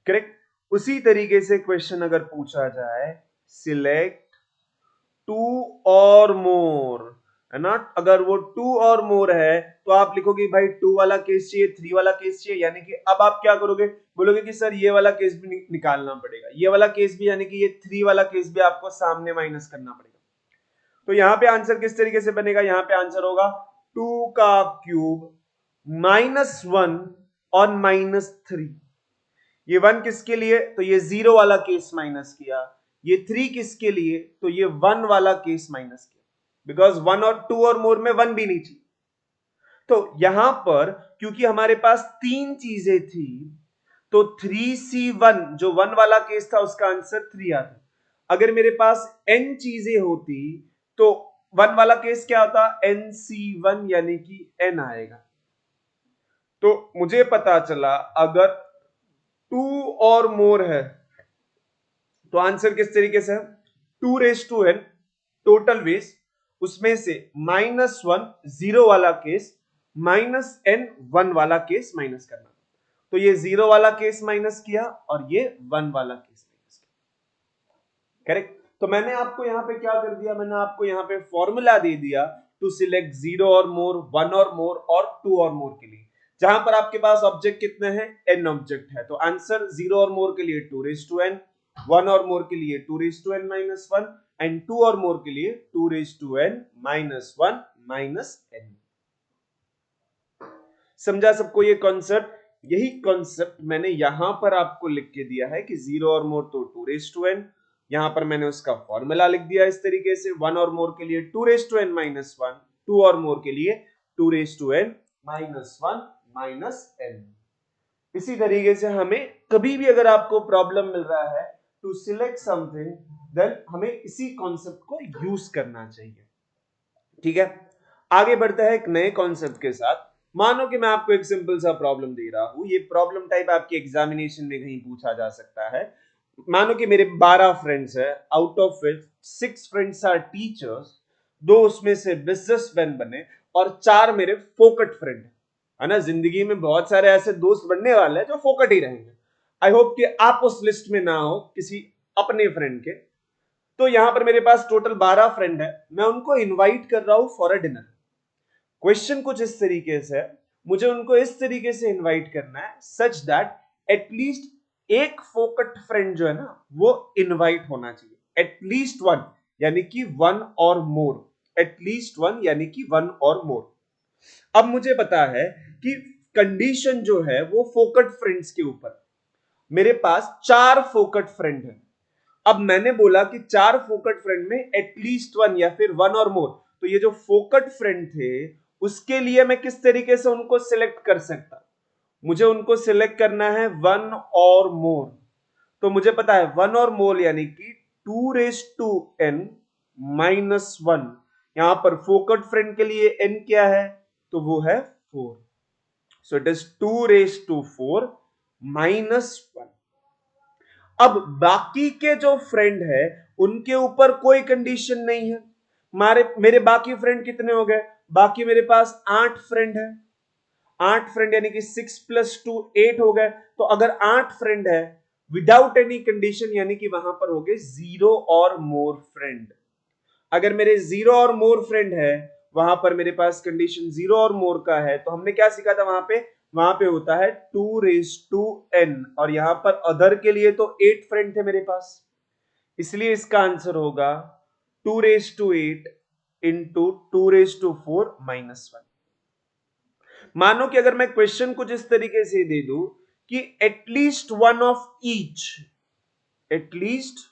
[SPEAKER 1] करेक्ट। उसी तरीके से क्वेश्चन अगर पूछा जाए सिलेक्ट 2 और मोर, है ना। अगर वो 2 और मोर है तो आप लिखोगे भाई 2 वाला केस चाहिए, 3 वाला केस चाहिए, यानी कि अब आप क्या करोगे, बोलोगे कि सर ये वाला केस भी निकालना पड़ेगा, ये वाला केस भी, यानी कि ये 3 वाला केस भी आपको सामने माइनस करना पड़ेगा। तो यहाँ पे आंसर किस तरीके से बनेगा, यहाँ पे आंसर होगा 2 का क्यूब -1 और -3। ये 1 किसके लिए, तो ये 0 वाला केस माइनस किया, ये 3 किसके लिए, तो ये 1 वाला केस माइनस किया, बिकॉज 1 और 2 और मोर में 1 भी नहीं चाहिए। तो यहां पर क्योंकि हमारे पास 3 चीजें थी, तो 3C1 जो 1 वाला केस था उसका आंसर 3 आता। अगर मेरे पास n चीजें होती तो 1 वाला केस क्या होता, NC1 यानी कि n आएगा। तो मुझे पता चला अगर 2 और मोर है तो आंसर किस तरीके से है, 2n टोटल वेज, उसमें से -1 0 वाला केस -n 1 वाला केस माइनस करना। तो ये 0 वाला केस माइनस किया और ये 1 वाला केस माइनस किया, करेक्ट। तो मैंने आपको यहां पे क्या कर दिया, मैंने आपको यहां पे फॉर्मूला दे दिया टू सिलेक्ट 0 और मोर, 1 और मोर और 2 और मोर के लिए, जहां पर आपके पास ऑब्जेक्ट कितने हैं, n ऑब्जेक्ट है। तो आंसर 0 और मोर के लिए 2n, 1 और मोर के लिए 2n minus 1 एंड 2 और मोर के लिए 2n minus 1 minus n। समझा सबको ये कॉन्सेप्ट? यही कॉन्सेप्ट मैंने यहां पर आपको लिख के दिया है कि 0 और मोर तो 2n, यहां पर मैंने उसका फॉर्मूला लिख दिया इस तरीके से, 1 और मोर के लिए 2n minus 1, 2 और मोर के लिए 2n minus 1 minus n। इसी तरीके से हमें कभी भी अगर आपको प्रॉब्लम मिल रहा है टू सिलेक्ट समथिंग, देन हमें इसी कॉन्सेप्ट को यूज करना चाहिए, ठीक है। आगे बढ़ते हैं एक नए कॉन्सेप्ट के साथ। मानो कि मैं आपको एक सिंपल सा प्रॉब्लम दे रहा हूं, ये प्रॉब्लम टाइप आपके एग्जामिनेशन में कहीं पूछा जा सकता है। मानो कि मेरे 12 फ्रेंड्स है, out of which 6 friends are teachers, 2 उसमें से बिजनेसमैन बने और 4 मेरे फोकट फ्रेंड है ना। जिंदगी में बहुत सारे ऐसे दोस्त बनने वाले हैं जो फोकट ही रहेंगे। आई होप कि आप उस लिस्ट में ना हो किसी अपने फ्रेंड के। तो यहां पर मेरे पास टोटल 12 फ्रेंड है, मैं उनको इनवाइट कर रहा हूं फॉर अ डिनर। क्वेश्चन कुछ इस तरीके से है, मुझे उनको इस तरीके से इनवाइट करना है सच दैट एटलीस्ट एक फोकट फ्रेंड जो है ना वो इनवाइट होना चाहिए, एटलीस्ट 1 यानी कि 1 और मोर, एटलीस्ट 1 यानी कि 1 और मोर। अब मुझे पता है कि कंडीशन जो है वो फोकट फ्रेंड्स के ऊपर, मेरे पास 4 फोकट फ्रेंड है। अब मैंने बोला कि 4 फोकट फ्रेंड में एटलीस्ट 1 या फिर 1 और मोर, तो ये जो फोकट फ्रेंड थे उसके लिए मैं किस तरीके से उनको सिलेक्ट कर सकता, मुझे उनको सिलेक्ट करना है 1 और मोर। तो मुझे पता है 1 और मोर यानी कि 2n minus 1, यहां पर फोकट फ्रेंड के लिए n क्या है, तो वो है 4, सो इट इज 2 minus 1। अब बाकी के जो फ्रेंड है उनके ऊपर कोई कंडीशन नहीं है। मेरे बाकी फ्रेंड कितने हो गए, बाकी मेरे पास 8 फ्रेंड है, 8 फ्रेंड यानी कि 6 + 2 8 हो गए। तो अगर 8 फ्रेंड है विदाउट एनी कंडीशन, यानी कि वहां पर हो गए 0 और मोर फ्रेंड। अगर मेरे 0 और मोर फ्रेंड है, वहां पर मेरे पास कंडीशन 0 और मोर का है, तो हमने क्या सीखा था वहां पे होता है 2n, और यहां पर अदर के लिए तो 8 फ्रेंड थे मेरे पास, इसलिए इसका आंसर होगा 2 8 इंटू 2 4 -1। मानो कि अगर मैं क्वेश्चन कुछ इस तरीके से दे दूं कि at least 1 of each, at least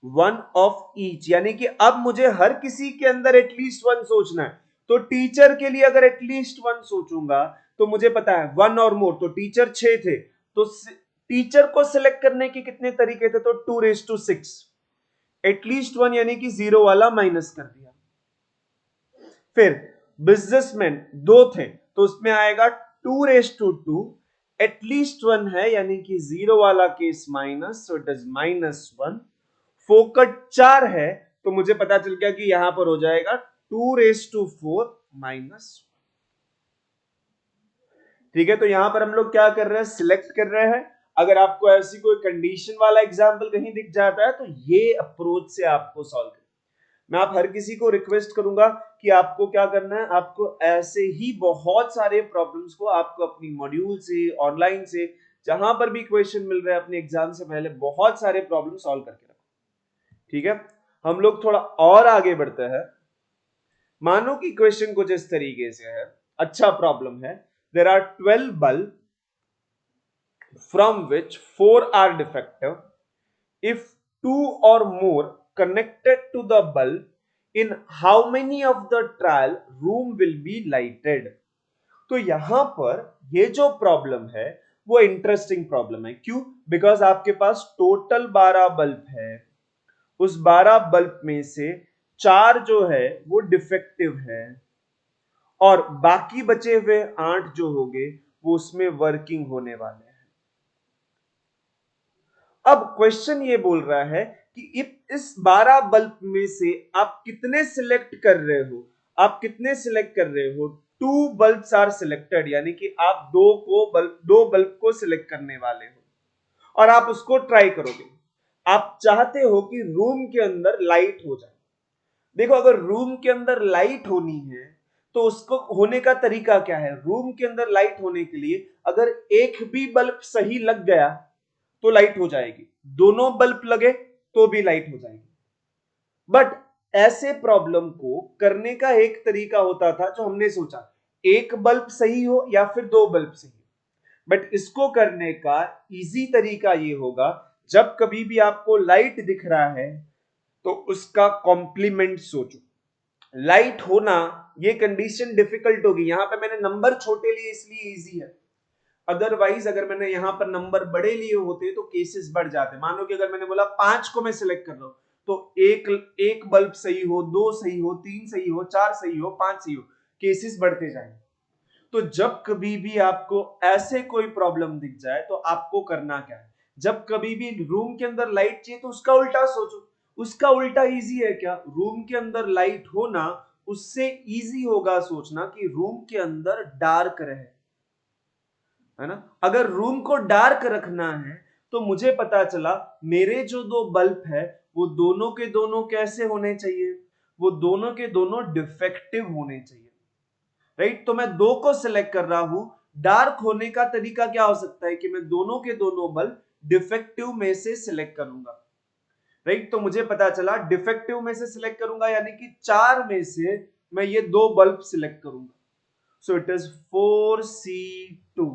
[SPEAKER 1] 1 of each, यानी कि अब मुझे हर किसी के अंदर एटलीस्ट 1 सोचना है। तो टीचर के लिए अगर एटलीस्ट 1 सोचूंगा तो मुझे पता है 1 और मोर, तो टीचर 6 थे, तो टीचर को सिलेक्ट करने के कितने तरीके थे, तो 2 6, एटलीस्ट 1 यानी कि 0 वाला माइनस कर दिया। फिर बिजनेसमैन 2 थे, तो उसमें आएगा 2 एटलीस्ट 1 है यानी कि 0 वाला case minus, so it is -1। फोकट 4 है, तो मुझे पता चल गया कि यहां पर हो जाएगा 2 -1। ठीक है, तो यहां पर हम लोग क्या कर रहे हैं, सिलेक्ट कर रहे हैं। अगर आपको ऐसी कोई कंडीशन वाला एग्जाम्पल कहीं दिख जाता है तो ये अप्रोच से आपको सॉल्व करना। मैं आप हर किसी को रिक्वेस्ट करूंगा कि आपको क्या करना है, आपको ऐसे ही बहुत सारे प्रॉब्लम्स को आपको अपनी मॉड्यूल से, ऑनलाइन से, जहां पर भी क्वेश्चन मिल रहा है अपने एग्जाम से पहले बहुत सारे प्रॉब्लम सॉल्व करके रखो। ठीक है, हम लोग थोड़ा और आगे बढ़ते हैं। मानो कि क्वेश्चन कुछ इस तरीके से है, अच्छा प्रॉब्लम है। There are 12 bulb from which 4 are defective. If 2 or more connected to the bulb, in how many of the trial room will be lighted? तो यहां पर ये जो प्रॉब्लम है वो इंटरेस्टिंग प्रॉब्लम है। क्यों? बिकॉज आपके पास टोटल 12 बल्ब है, उस 12 बल्ब में से 4 जो है वो डिफेक्टिव है और बाकी बचे हुए 8 जो होंगे वो उसमें वर्किंग होने वाले हैं। अब क्वेश्चन ये बोल रहा है कि इस 12 बल्ब में से आप कितने सिलेक्ट कर रहे हो, आप कितने सिलेक्ट कर रहे हो? 2 बल्ब्स आर सिलेक्टेड, यानी कि आप दो बल्ब को सिलेक्ट करने वाले हो और आप उसको ट्राई करोगे। आप चाहते हो कि रूम के अंदर लाइट हो जाए। देखो, अगर रूम के अंदर लाइट होनी है तो उसको होने का तरीका क्या है? रूम के अंदर लाइट होने के लिए अगर एक भी बल्ब सही लग गया तो लाइट हो जाएगी, दोनों बल्ब लगे तो भी लाइट हो जाएगी। बट ऐसे प्रॉब्लम को करने का एक तरीका होता था जो हमने सोचा, एक बल्ब सही हो या फिर 2 बल्ब सही हो। बट इसको करने का इजी तरीका ये होगा, जब कभी भी आपको लाइट दिख रहा है तो उसका कॉम्प्लीमेंट सोचो। लाइट होना ये कंडीशन डिफिकल्ट होगी, यहां पे मैंने नंबर छोटे लिए इसलिए इजी है, अदरवाइज अगर मैंने यहां पर नंबर बड़े लिए होते तो केसेस बढ़ जाते। मानो कि अगर मैंने बोला 5 को मैं सिलेक्ट कर रहा हूं तो एक बल्ब सही हो, 2 सही हो, 3 सही हो, 4 सही हो, 5 सही हो, केसेस बढ़ते जाएंगे। तो जब कभी भी आपको ऐसे कोई प्रॉब्लम दिख जाए तो आपको करना क्या है? जब कभी भी रूम के अंदर लाइट चाहिए तो उसका उल्टा सोचो। उसका उल्टा इजी है क्या? रूम के अंदर लाइट होना उससे इजी होगा सोचना कि रूम के अंदर डार्क रहे, है ना? अगर रूम को डार्क रखना है तो मुझे पता चला मेरे जो 2 बल्ब है वो दोनों के दोनों कैसे होने चाहिए? वो दोनों के दोनों डिफेक्टिव होने चाहिए, राइट? तो मैं 2 को सिलेक्ट कर रहा हूं। डार्क होने का तरीका क्या हो सकता है कि मैं दोनों के दोनों बल्ब डिफेक्टिव में से सिलेक्ट करूंगा, राइट? तो मुझे पता चला डिफेक्टिव में से सिलेक्ट करूंगा यानी कि 4 में से मैं ये 2 बल्ब सिलेक्ट करूंगा। So it is 4C2।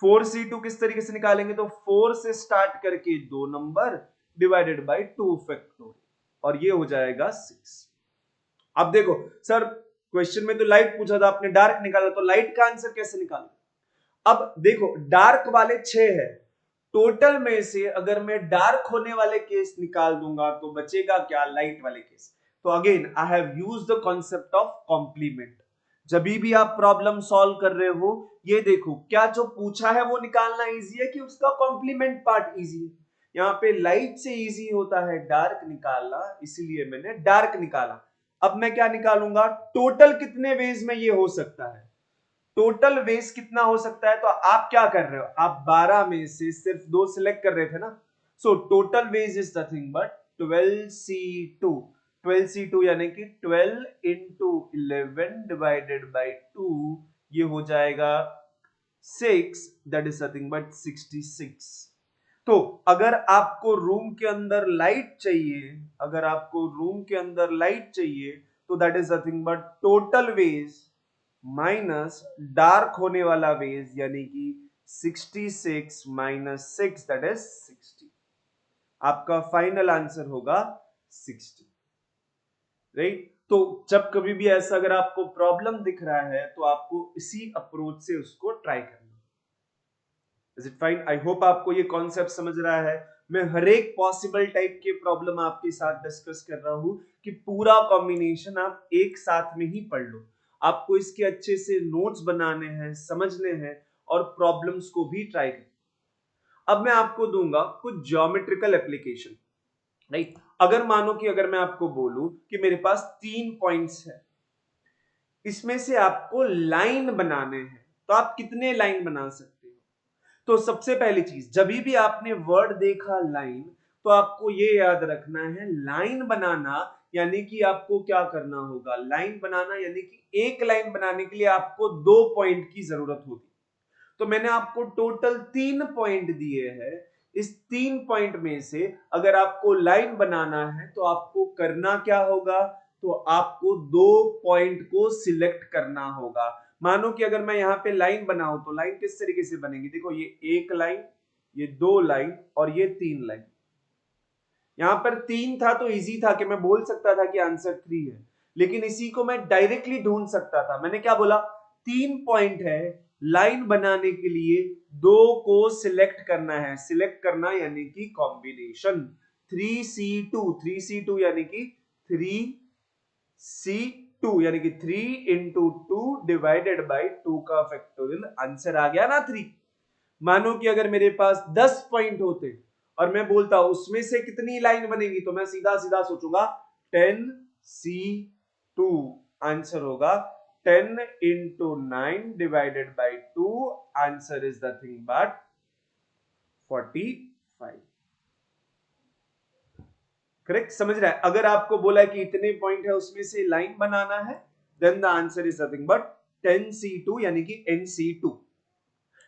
[SPEAKER 1] 4C2 किस तरीके से निकालेंगे? तो 4 से स्टार्ट करके 2 नंबर डिवाइडेड बाय 2 फैक्टोरियल और ये हो जाएगा 6। अब देखो सर, क्वेश्चन में तो लाइट पूछा था, आपने डार्क निकाला, तो लाइट का आंसर कैसे निकालें? अब देखो, डार्क वाले 6 है, टोटल में से अगर मैं डार्क होने वाले केस निकाल दूंगा तो बचेगा क्या? लाइट वाले केस। तो again I have used the concept of complement. जब भी आप प्रॉब्लम सॉल्व कर रहे हो, ये देखो क्या जो पूछा है वो निकालना इजी है कि उसका कॉम्प्लीमेंट पार्ट इजी है। यहाँ पे लाइट से इजी होता है डार्क निकालना, इसीलिए मैंने डार्क निकाला। अब मैं क्या निकालूंगा? टोटल कितने वेज में ये हो सकता है, टोटल वेज कितना हो सकता है? तो आप क्या कर रहे हो, आप 12 में से सिर्फ 2 सिलेक्ट कर रहे थे ना। So total ways is nothing but 12C2। 12C2 यानी कि 12 इंटू 11 डिवाइडेड बाई 2, ये हो जाएगा 6, दैट इज नथिंग बट 66। तो अगर आपको रूम के अंदर लाइट चाहिए, अगर आपको रूम के अंदर लाइट चाहिए तो that is nothing but total ways minus dark होने वाला वेज, यानी कि 66 माइनस 6 दैट इज 60। आपका फाइनल आंसर होगा 60, राइट? तो जब कभी भी ऐसा अगर आपको प्रॉब्लम दिख रहा है तो आपको इसी अप्रोच से उसको ट्राई करना। Is it fine? I hope आपको ये कॉन्सेप्ट समझ रहा है। मैं हर एक पॉसिबल टाइप के प्रॉब्लम आपके साथ डिस्कस कर रहा हूं कि पूरा कॉम्बिनेशन आप एक साथ में ही पढ़ लो। आपको इसके अच्छे से नोट्स बनाने हैं, समझने हैं और प्रॉब्लम्स को भी ट्राई करना। अब मैं आपको दूंगा कुछ ज्योमेट्रिकल एप्लीकेशन, राइट? अगर मानो कि अगर मैं आपको बोलूं कि मेरे पास 3 पॉइंट्स है, इसमें से आपको लाइन बनाने हैं, तो आप कितने लाइन बना सकते हो? तो सबसे पहली चीज, जब भी आपने वर्ड देखा लाइन, तो आपको ये याद रखना है लाइन बनाना यानी कि आपको क्या करना होगा, लाइन बनाना, यानी कि एक लाइन बनाने के लिए आपको 2 पॉइंट की जरूरत होती। तो मैंने आपको टोटल 3 पॉइंट दिए हैं। इस 3 पॉइंट में से अगर आपको लाइन बनाना है तो आपको करना क्या होगा, तो आपको 2 पॉइंट को सिलेक्ट करना होगा। मानो कि अगर मैं यहां पे लाइन बनाऊं तो लाइन किस तरीके से बनेगी, देखो ये एक लाइन, ये 2 लाइन और ये 3 लाइन। यहां पर 3 था तो इजी था कि मैं बोल सकता था कि आंसर 3 है, लेकिन इसी को मैं डायरेक्टली ढूंढ सकता था। मैंने क्या बोला, 3 पॉइंट है, लाइन बनाने के लिए 2 को सिलेक्ट करना है। सिलेक्ट करना यानी कि कॉम्बिनेशन 3C2, 3C2 यानी कि 3C2 यानी कि 3 इंटू 2 डिवाइडेड बाई 2 का फैक्टोरियल, आंसर आ गया ना 3। मानो कि अगर मेरे पास 10 पॉइंट होते और मैं बोलता उसमें से कितनी लाइन बनेगी, तो मैं सीधा सीधा सोचूंगा 10C2, आंसर होगा 10 into 9 divided by 2, answer is nothing but 45। Correct, समझ रहा है। अगर आपको बोला कि इतने पॉइंट है उसमें से लाइन बनाना है, then the answer is nothing but 10C2 यानी कि NC2।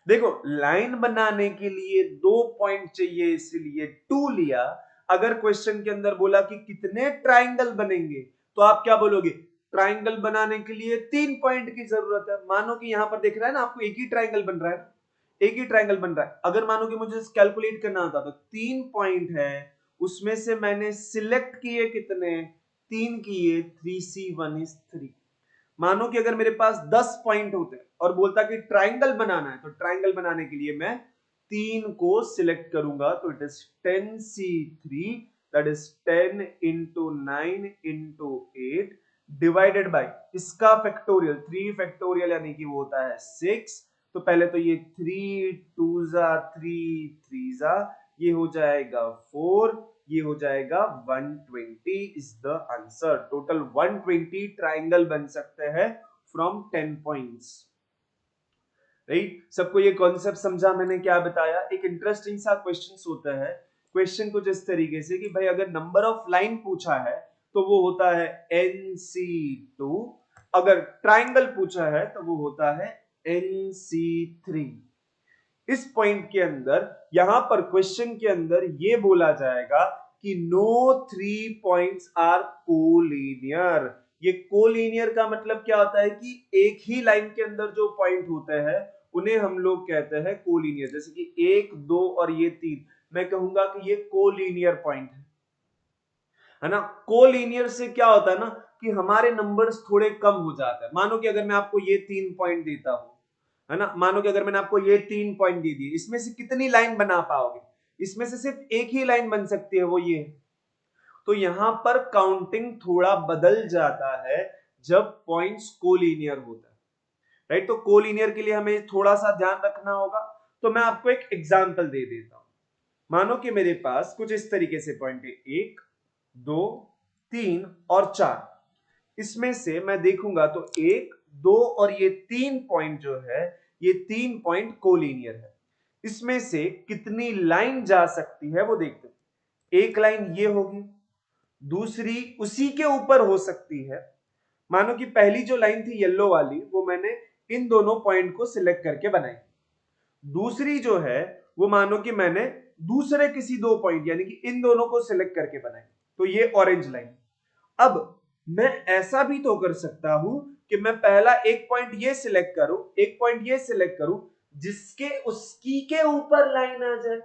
[SPEAKER 1] देखो लाइन बनाने के लिए 2 पॉइंट चाहिए इसलिए 2 लिया। अगर क्वेश्चन के अंदर बोला कि कितने ट्राइंगल बनेंगे तो आप क्या बोलोगे, ट्राइंगल बनाने के लिए 3 पॉइंट की जरूरत है। मानो कि यहां पर देख रहा है ना, आपको एक ही ट्राइंगल बन रहा है, एक ही ट्राइंगल बन रहा है। अगर मानो कि मुझे कैलकुलेट करना होता तो 3 पॉइंट है, उसमें से मैंने सिलेक्ट किए कितने, 3 किए, 3C1 इज 3। मानो कि अगर मेरे पास 10 पॉइंट होते और बोलता कि ट्राइंगल बनाना है, तो ट्राइंगल बनाने के लिए मैं 3 को सिलेक्ट करूंगा, तो it is 10C3, that is 10 into 9 into 8 divided by इसका फैक्टोरियल, 3 फैक्टोरियल यानी कि वो होता है 6। तो पहले तो ये 3 2 जा 3 3 जा, ये हो जाएगा 4, ये हो जाएगा 120 is the answer. Total 120 triangle बन सकते हैं फ्रॉम 10 पॉइंट्स। राइट, सबको ये कॉन्सेप्ट समझा मैंने क्या बताया। एक इंटरेस्टिंग सा क्वेश्चन होता है, क्वेश्चन कुछ इस तरीके से कि भाई अगर नंबर ऑफ लाइन पूछा है तो वो होता है NC2, अगर ट्राइंगल पूछा है तो वो होता है NC3। इस पॉइंट के अंदर यहां पर क्वेश्चन के अंदर ये बोला जाएगा कि नो 3 पॉइंट्स आर कोलिनियर। ये कोलिनियर का मतलब क्या होता है कि एक ही लाइन के अंदर जो पॉइंट होते हैं उन्हें हम लोग कहते हैं कोलिनियर। जैसे कि 1 2 और ये 3, मैं कहूंगा कि ये कोलिनियर पॉइंट है ना। कोलिनियर से क्या होता है ना कि हमारे नंबर्स थोड़े कम हो जाते हैं। मानो कि अगर मैं आपको ये 3 पॉइंट देता हूं, है ना, मानो कि अगर मैंने आपको ये 3 पॉइंट दे दिए, इसमें से कितनी लाइन बना पाओगे, इसमें से सिर्फ एक ही लाइन बन सकती है, वो ये। तो यहां पर काउंटिंग थोड़ा बदल जाता है जब पॉइंट्स कोलिनियर होता है, राइट। तो कोलिनियर के लिए हमें थोड़ा सा ध्यान रखना होगा। तो मैं आपको एक एग्जांपल दे देता हूं। मानो कि मेरे पास कुछ इस तरीके से पॉइंट है, 1 2 3 और 4। इसमें से मैं देखूंगा तो 1 2 और ये 3 पॉइंट जो है, ये 3 पॉइंट कोलिनियर है। इसमें से कितनी लाइन जा सकती है वो देखते हैं। एक लाइन ये होगी, दूसरी उसी के ऊपर हो सकती है। मानो कि पहली जो लाइन थी येलो वाली, वो मैंने इन दोनों पॉइंट को सिलेक्ट करके बनाई। दूसरी जो है वो मानो कि मैंने दूसरे किसी 2 पॉइंट यानी कि इन दोनों को सिलेक्ट करके बनाई, तो ये ऑरेंज लाइन। अब मैं ऐसा भी तो कर सकता हूं कि मैं पहला एक पॉइंट ये सिलेक्ट करूं, एक पॉइंट ये सिलेक्ट करूं, जिसके उसकी के ऊपर लाइन आ जाए।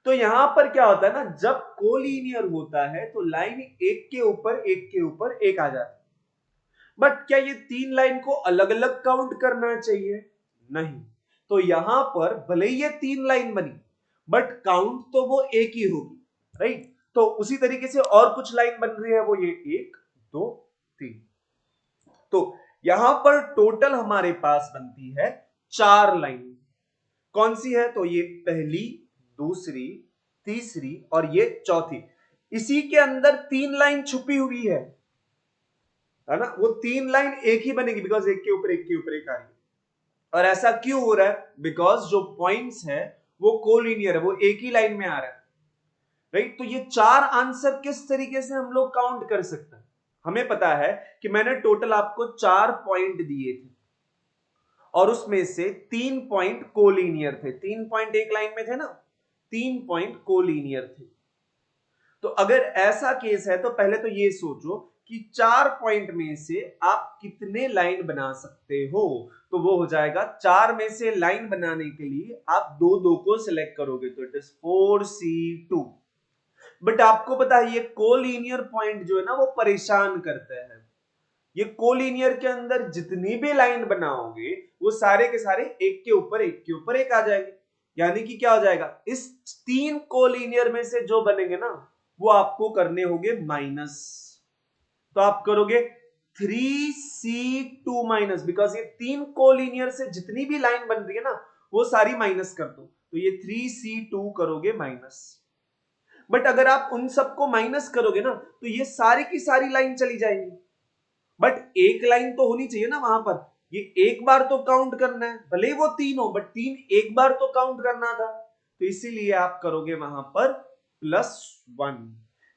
[SPEAKER 1] तो यहां पर क्या होता है ना, जब कोलिनियर होता है तो लाइन एक के ऊपर एक के ऊपर एक आ जाती है। बट क्या ये 3 लाइन को अलग अलग काउंट करना चाहिए? नहीं। तो यहां पर भले ही ये 3 लाइन बनी, बट काउंट तो वो एक ही होगी, राइट। तो उसी तरीके से और कुछ लाइन बन रही है, वो ये 1 2 3। तो यहां पर टोटल हमारे पास बनती है 4 लाइन। कौन सी है? तो ये पहली, दूसरी, तीसरी और ये चौथी। इसी के अंदर 3 लाइन छुपी हुई है ना। वो 3 लाइन एक ही बनेगी, बिकॉज एक के ऊपर एक के ऊपर एक आ रही है। और ऐसा क्यों हो रहा है? बिकॉज जो पॉइंट्स है वो कोलिनियर है, वो एक ही लाइन में आ रहा है, राइट। तो ये 4 आंसर किस तरीके से हम लोग काउंट कर सकते हैं? हमें पता है कि मैंने टोटल आपको 4 पॉइंट दिए थे और उसमें से 3 पॉइंट कोलिनियर थे। 3 पॉइंट एक लाइन में थे ना, 3 पॉइंट कोलिनियर थे। तो अगर ऐसा केस है तो पहले तो ये सोचो कि 4 पॉइंट में से आप कितने लाइन बना सकते हो। तो वो हो जाएगा 4 में से लाइन बनाने के लिए आप 2 को सिलेक्ट करोगे, तो इट इज 4C2। बट आपको पता है ये कोलिनियर पॉइंट जो है ना वो परेशान करते हैं। ये कोलिनियर के अंदर जितनी भी लाइन बनाओगे वो सारे के सारे एक के ऊपर एक के ऊपर एक आ जाएंगे। यानी कि क्या हो जाएगा, इस 3 कोलिनियर में से जो बनेंगे ना वो आपको करने होंगे माइनस। तो आप करोगे 3C2 माइनस, बिकॉज ये 3 कोलिनियर से जितनी भी लाइन बन रही है ना वो सारी माइनस कर दो, तो ये 3C2 करोगे माइनस। बट अगर आप उन सबको माइनस करोगे ना तो ये सारी की सारी लाइन चली जाएंगी। बट एक लाइन तो होनी चाहिए ना वहां पर, ये एक बार तो काउंट करना है, भले वो 3 हो बट 3 एक बार तो काउंट करना था। तो इसीलिए आप करोगे वहां पर +1।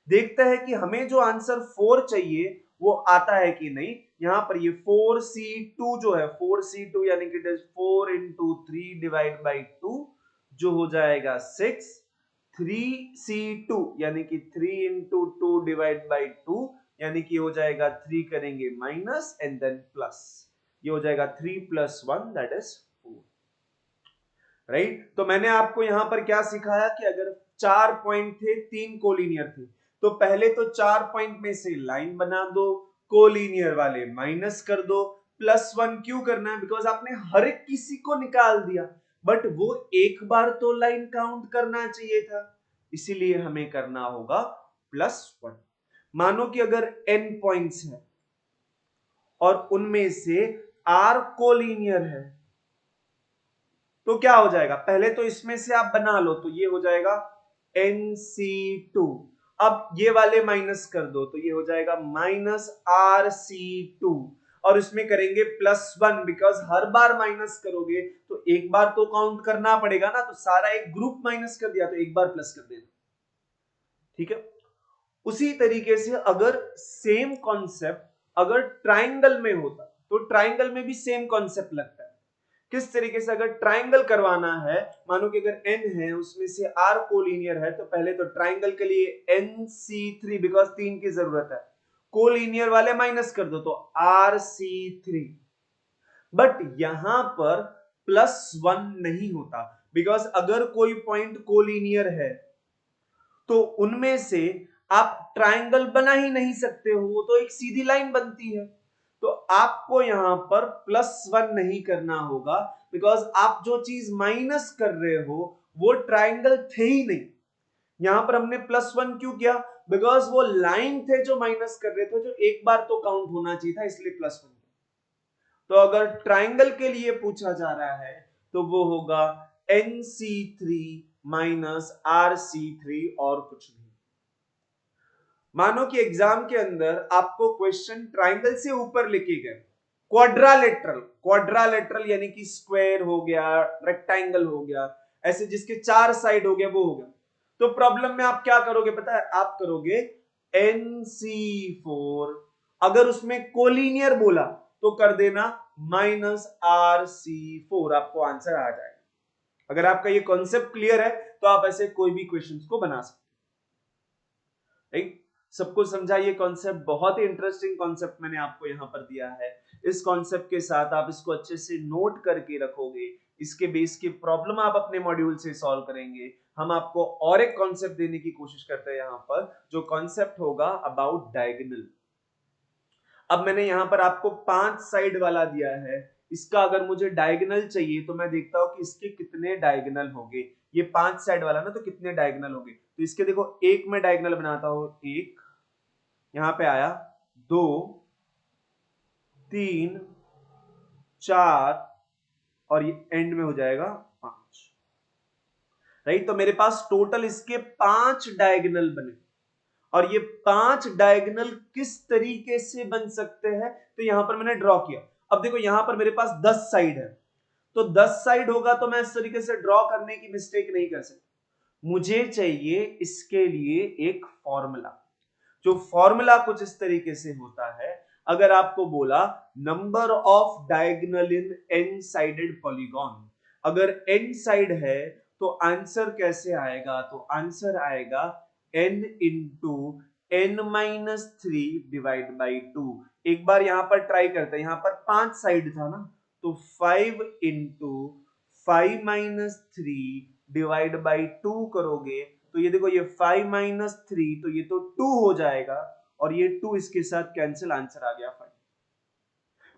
[SPEAKER 1] देखते हैं कि हमें जो आंसर 4 चाहिए वो आता है कि नहीं। यहां पर ये 4C2 जो है, 4C2 यानी कि 4 into 3 डिवाइड बाई 2 जो हो जाएगा 6। 3C2 यानी कि 3 into 2 डिवाइड बाई 2 यानी कि हो जाएगा 3 करेंगे माइनस एंड देन प्लस, ये हो जाएगा 3 + 1 दैट इज 4। राइट। तो मैंने आपको यहां पर क्या सिखाया कि अगर 4 पॉइंट थे, 3 कोलिनियर थे, तो पहले तो 4 पॉइंट में से लाइन बना दो, कोलिनियर वाले माइनस कर दो, +1 क्यों करना है, बिकॉज आपने हर एक किसी को निकाल दिया, बट वो एक बार तो लाइन काउंट करना चाहिए था, इसीलिए हमें करना होगा +1। मानो कि अगर n पॉइंट्स है और उनमें से r कोलिनियर है तो क्या हो जाएगा, पहले तो इसमें से आप बना लो, तो ये हो जाएगा NC2। अब ये वाले माइनस कर दो तो ये हो जाएगा -RC2 और इसमें करेंगे +1, बिकॉज हर बार माइनस करोगे तो एक बार तो काउंट करना पड़ेगा ना, तो सारा एक ग्रुप माइनस कर दिया तो एक बार प्लस कर देना। ठीक है। उसी तरीके से अगर सेम कॉन्सेप्ट अगर ट्राइंगल में होता तो ट्राइंगल में भी सेम कॉन्सेप्ट लगता है। किस तरीके से, अगर ट्राइंगल करवाना है, मानो कि अगर n है उसमें से r कोलिनियर है, तो पहले तो ट्राइंगल के लिए NC3 बिकॉज 3 की जरूरत है, कोलिनियर वाले माइनस कर दो तो RC3। बट यहां पर +1 नहीं होता, बिकॉज अगर कोई पॉइंट कोलिनियर है तो उनमें से आप ट्राइंगल बना ही नहीं सकते हो, वो तो एक सीधी लाइन बनती है। तो आपको यहां पर +1 नहीं करना होगा, बिकॉज आप जो चीज माइनस कर रहे हो वो ट्राइंगल थे ही नहीं। यहां पर हमने +1 क्यों किया, बिकॉज वो लाइन थे जो माइनस कर रहे थे, जो एक बार तो काउंट होना चाहिए था, इसलिए +1। तो अगर ट्राइंगल के लिए पूछा जा रहा है तो वो होगा NC3 माइनस RC3 और कुछ नहीं। मानो कि एग्जाम के अंदर आपको क्वेश्चन ट्राइंगल से ऊपर लिखे गए, क्वाड्रालेटरल, क्वाड्रालेटरल यानी कि स्क्वायर हो गया, रेक्टेंगल हो गया, ऐसे जिसके 4 साइड हो गया वो हो गया, तो प्रॉब्लम में आप क्या करोगे पता है, आप करोगे NC4। अगर उसमें कोलिनियर बोला तो कर देना -RC4, आपको आंसर आ जाएगा। अगर आपका ये कॉन्सेप्ट क्लियर है तो आप ऐसे कोई भी क्वेश्चंस को बना सकते हैं। राइट। सबको समझा, ये कॉन्सेप्ट बहुत ही इंटरेस्टिंग कॉन्सेप्ट मैंने आपको यहां पर दिया है। इस कॉन्सेप्ट के साथ आप इसको अच्छे से नोट करके रखोगे, इसके बेस की प्रॉब्लम आप अपने मॉड्यूल से सॉल्व करेंगे। हम आपको और एक कॉन्सेप्ट देने की कोशिश करते हैं यहां पर, जो कॉन्सेप्ट होगा अबाउट डायगोनल। अब मैंने यहां पर आपको 5 साइड वाला दिया है, इसका अगर मुझे डायगोनल चाहिए तो मैं देखता हूं कि इसके कितने डायगोनल होंगे। ये 5 साइड वाला ना, तो कितने डायगोनल होंगे, तो इसके देखो एक में डायगोनल बनाता हूं, एक यहां पे आया, 2 3 4 और ये एंड में हो जाएगा 5। राइट। तो मेरे पास टोटल इसके 5 डायगोनल बने, और ये 5 डायगोनल किस तरीके से बन सकते हैं, तो यहां पर मैंने ड्रॉ किया। अब देखो यहां पर मेरे पास 10 साइड है, तो 10 साइड होगा तो मैं इस तरीके से ड्रॉ करने की मिस्टेक नहीं कर सकता। मुझे चाहिए इसके लिए एक फॉर्मूला। जो फॉर्मूला कुछ इस तरीके से होता है, अगर आपको बोला number of diagonal in N sided polygon, अगर एन साइड है तो आंसर कैसे आएगा, तो आंसर आएगा n into N minus three divide by two. एक बार यहां पर ट्राई करते हैं, यहां पर 5 साइड था ना, तो 5 into 5 minus three divide by to करोगे तो ये देखो, ये 5 माइनस थ्री तो ये तो 2 हो जाएगा, और ये 2 इसके साथ कैंसिल, आंसर आ गया 5।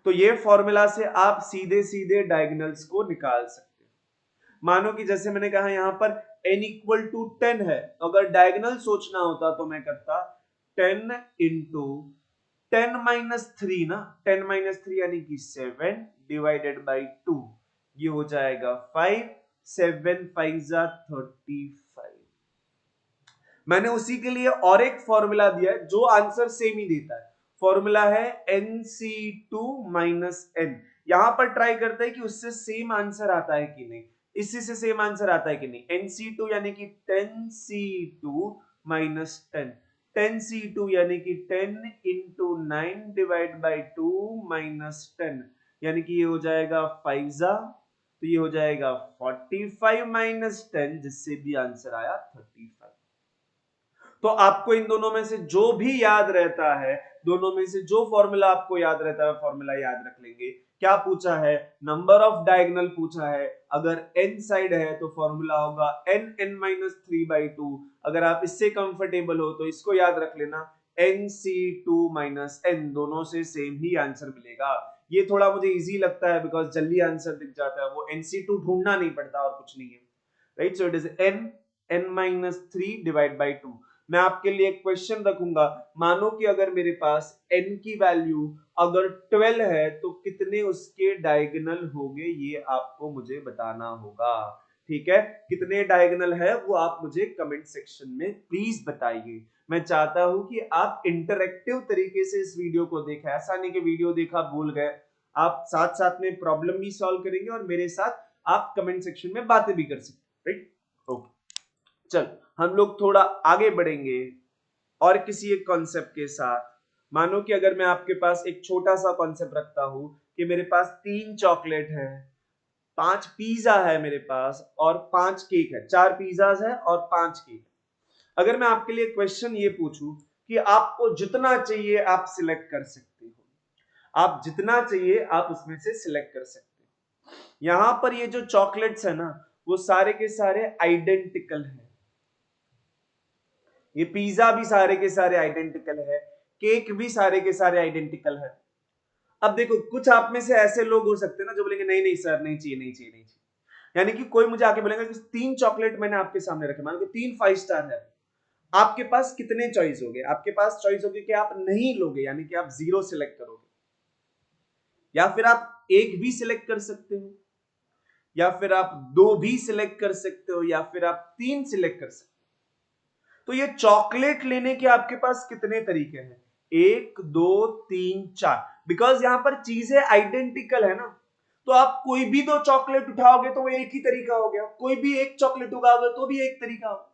[SPEAKER 1] तो ये फॉर्मूला से आप सीधे सीधे डायगोनल्स को निकाल सकते हैं। मानो कि जैसे मैंने कहा यहां पर n इक्वल टू 10 है, तो अगर डायगोनल सोचना होता तो मैं करता 10 इंटू 10 माइनस थ्री ना, 10 माइनस थ्री यानी कि 7 डिवाइडेड बाई 2, ये हो जाएगा 5, 7 5 जा 35। मैंने उसी के लिए और एक फॉर्मूला दिया है जो आंसर सेम ही देता है। फॉर्मूला है NC2 माइनस n। यहां पर ट्राई करते हैं कि उससे सेम आंसर आता है कि नहीं, इसी से सेम आंसर आता है कि नहीं। NC2 यानी कि 10C2 माइनस 10, 10C2 यानी कि 10 इंटू 9 डिवाइड बाई 2 माइनस 10, यानी कि ये हो जाएगा 5 जा, तो ये हो जाएगा 45 माइनस 10, जिससे भी आंसर आया 35। तो आपको इन दोनों में से जो भी याद रहता है, दोनों में से जो फॉर्मूला आपको याद रहता है फॉर्मूला याद रख लेंगे। क्या पूछा है, नंबर ऑफ डायगोनल पूछा है, अगर n साइड है तो फॉर्मूला होगा n minus three by two. अगर आप इससे कंफर्टेबल हो तो इसको याद रख लेना, nc2 माइनस n, दोनों से सेम ही आंसर मिलेगा। ये थोड़ा मुझे इजी लगता है बिकॉज जल्दी आंसर दिख जाता है, वो nc2 ढूंढना नहीं पड़ता और कुछ नहीं है, right. So it is n minus three divide by to. मैं आपके लिए एक क्वेश्चन रखूंगा, मानो कि अगर मेरे पास n की वैल्यू अगर 12 है तो कितने उसके डायगोनल होंगे, ये आपको मुझे बताना होगा। ठीक है, कितने डायगोनल है वो आप मुझे कमेंट सेक्शन में प्लीज बताइए। मैं चाहता हूं कि आप इंटरैक्टिव तरीके से इस वीडियो को देखें, ऐसा नहीं कि वीडियो देखा भूल गए। आप साथ साथ में प्रॉब्लम भी सॉल्व करेंगे और मेरे साथ आप कमेंट सेक्शन में बातें भी कर सकते हैं, राइट। ओके, चल हम लोग थोड़ा आगे बढ़ेंगे और किसी एक कॉन्सेप्ट के साथ। मानो कि अगर मैं आपके पास एक छोटा सा कॉन्सेप्ट रखता हूं कि मेरे पास 3 चॉकलेट है, 5 पिज्जा है मेरे पास और 5 केक है, 4 पिज्जाज है और 5 केक। अगर मैं आपके लिए क्वेश्चन ये पूछूं कि आपको जितना चाहिए आप सिलेक्ट कर सकते हो, आप जितना चाहिए आप उसमें से सिलेक्ट कर सकते हो। यहां पर ये जो चॉकलेट्स है ना, वो सारे के सारे आइडेंटिकल है, ये पिज्जा भी सारे के सारे आइडेंटिकल है, केक भी सारे के सारे आइडेंटिकल है। अब देखो, कुछ आप में से ऐसे लोग हो सकते हैं ना जो बोलेंगे नहीं नहीं सर, नहीं चाहिए नहीं चाहिए नहीं चाहिए। यानी कि कोई मुझे आके बोलेगा कि 3 चॉकलेट मैंने आपके सामने रखे, मान लो 3 5 स्टार है, आपके पास कितने चॉइस हो गए, आपके पास चॉइस होगी कि आप नहीं लोगे, यानी कि आप 0 सिलेक्ट करोगे, या फिर आप एक भी सिलेक्ट कर सकते हो, या फिर आप 2 भी सिलेक्ट कर सकते हो, या फिर आप 3 सिलेक्ट कर सकते हो। तो ये चॉकलेट लेने के आपके पास कितने तरीके हैं, 1 2 3 4, बिकॉज यहां पर चीजें आइडेंटिकल है ना, तो आप कोई भी 2 चॉकलेट उठाओगे तो वो एक ही तरीका हो गया, कोई भी एक चॉकलेट उगाओगे तो भी एक तरीका हो।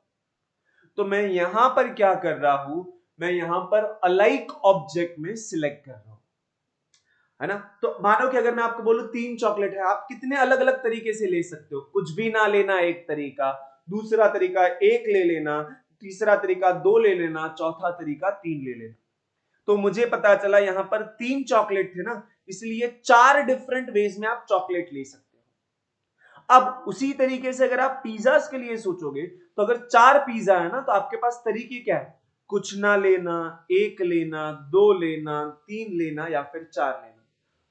[SPEAKER 1] तो मैं यहां पर क्या कर रहा हूं, मैं यहां पर अलाइक ऑब्जेक्ट में सिलेक्ट कर रहा हूं, है ना। तो मानो कि अगर मैं आपको बोलूं 3 चॉकलेट है, आप कितने अलग अलग तरीके से ले सकते हो, कुछ भी ना लेना एक तरीका, दूसरा तरीका 1 ले लेना, तीसरा तरीका 2 ले लेना, चौथा तरीका 3 ले लेना। तो मुझे पता चला यहां पर 3 चॉकलेट थे ना, इसलिए 4 डिफरेंट वेज में आप चॉकलेट ले सकते हो। अब उसी तरीके से अगर आप पिज्जास के लिए सोचोगे, तो अगर 4 पिज्जा है ना, तो आपके पास तरीके क्या है, कुछ ना लेना, 1 लेना, 2 लेना, 3 लेना या फिर 4 लेना।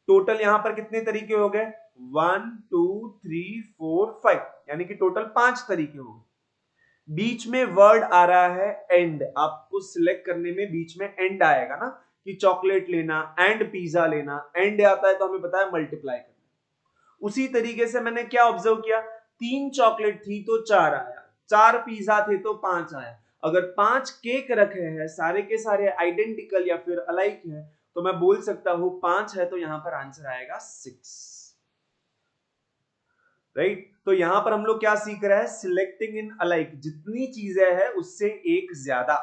[SPEAKER 1] टोटल यहां पर कितने तरीके हो गए, 1 2 3 4 5, यानी कि टोटल 5 तरीके हो गए। बीच में वर्ड आ रहा है एंड, आपको सिलेक्ट करने में बीच में एंड आएगा ना, कि चॉकलेट लेना एंड पिज्जा लेना, एंड आता है तो हमें पता है मल्टीप्लाई करना। उसी तरीके से मैंने क्या ऑब्जर्व किया, 3 चॉकलेट थी तो 4 आया, 4 पिज्जा थे तो 5 आया। अगर 5 केक रखे हैं, सारे के सारे आइडेंटिकल या फिर अलाइक है, तो मैं बोल सकता हूं 5 है तो यहां पर आंसर आएगा 6, राइट। तो यहां पर हम लोग क्या सीख रहे हैं, सिलेक्टिंग इन अलाइक, जितनी चीजें हैं उससे एक ज्यादा,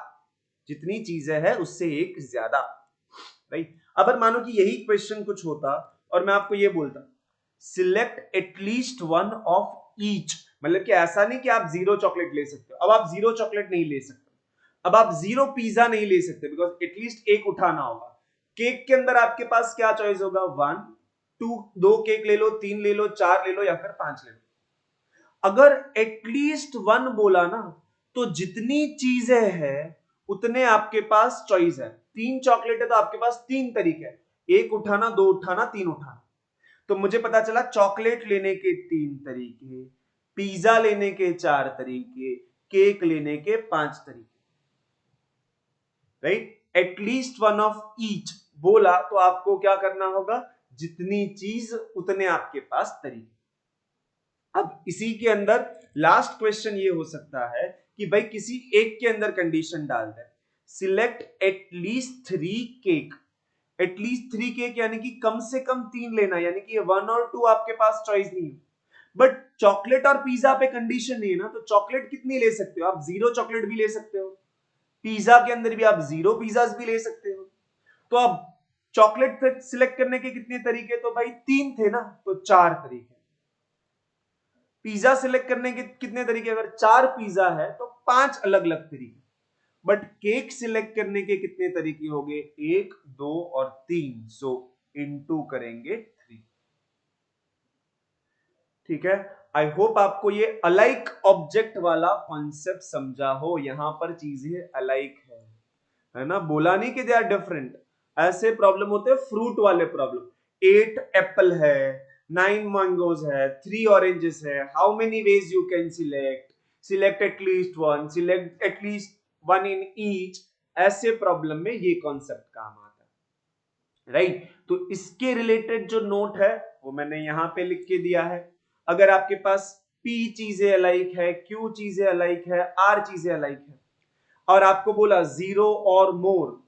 [SPEAKER 1] जितनी चीजें हैं उससे एक ज्यादा, राइट। अब मानो कि यही क्वेश्चन कुछ होता और मैं आपको ये बोलता select at least one of each, मतलब कि ऐसा नहीं कि आप 0 चॉकलेट ले सकते हो, अब आप 0 चॉकलेट नहीं ले सकते, अब आप 0 पिज्जा नहीं ले सकते, बिकॉज एटलीस्ट एक उठाना होगा। केक के अंदर आपके पास क्या चॉइस होगा, 1 2, 2 केक ले लो, 3 ले लो, 4 ले लो या फिर 5 ले लो। अगर एटलीस्ट 1 बोला ना, तो जितनी चीजें हैं उतने आपके पास चॉइस है। 3 चॉकलेट है तो आपके पास 3 तरीके हैं, एक उठाना, 2 उठाना, 3 उठाना। तो मुझे पता चला चॉकलेट लेने के 3 तरीके, पिज्जा लेने के 4 तरीके, केक लेने के 5 तरीके, right. At least one of each बोला तो आपको क्या करना होगा, जितनी चीज उतने आपके पास तरीके। अब इसी के अंदर लास्ट क्वेश्चन ये हो सकता है कि भाई किसी एक के अंदर कंडीशन डाल दे, select at least 3 cake, at least 3 cake यानी कि कम से कम 3 लेना, यानी कि 1 और 2 आपके पास चॉइस नहीं है। बट चॉकलेट और पिज्जा पे कंडीशन नहीं है ना, तो चॉकलेट कितनी ले सकते हो आप, 0 चॉकलेट भी ले सकते हो, पिज्जा के अंदर भी आप 0 पिज्जास भी ले सकते हो। तो अब चॉकलेट सिलेक्ट करने के कितने तरीके, तो भाई 3 थे ना, तो 4 तरीके। पिज्जा सिलेक्ट करने के कितने तरीके, अगर 4 पिज्जा है तो 5 अलग अलग तरीके। बट केक सिलेक्ट करने के कितने तरीके हो गए, 1 2 और 3, सो इनटू करेंगे 3। ठीक है, आई होप आपको ये अलाइक ऑब्जेक्ट वाला कॉन्सेप्ट समझा हो। यहां पर चीजें अलाइक है ना, बोला नहीं कि दे आर डिफरेंट। ऐसे प्रॉब्लम होते हैं फ्रूट वाले प्रॉब्लम, 8 एप्पल है, 9 मैंगोज है, 3 ऑरेंजेस है, how many ways you can select, select at least one, select at least one in each. ऐसे प्रॉब्लम में ये कॉन्सेप्ट काम आता है, राइट। तो इसके रिलेटेड जो नोट है वो मैंने यहां पे लिख के दिया है। अगर आपके पास P चीजें अलाइक है, Q चीजें अलाइक है, R चीजें अलाइक है, और आपको बोला 0 और मोर,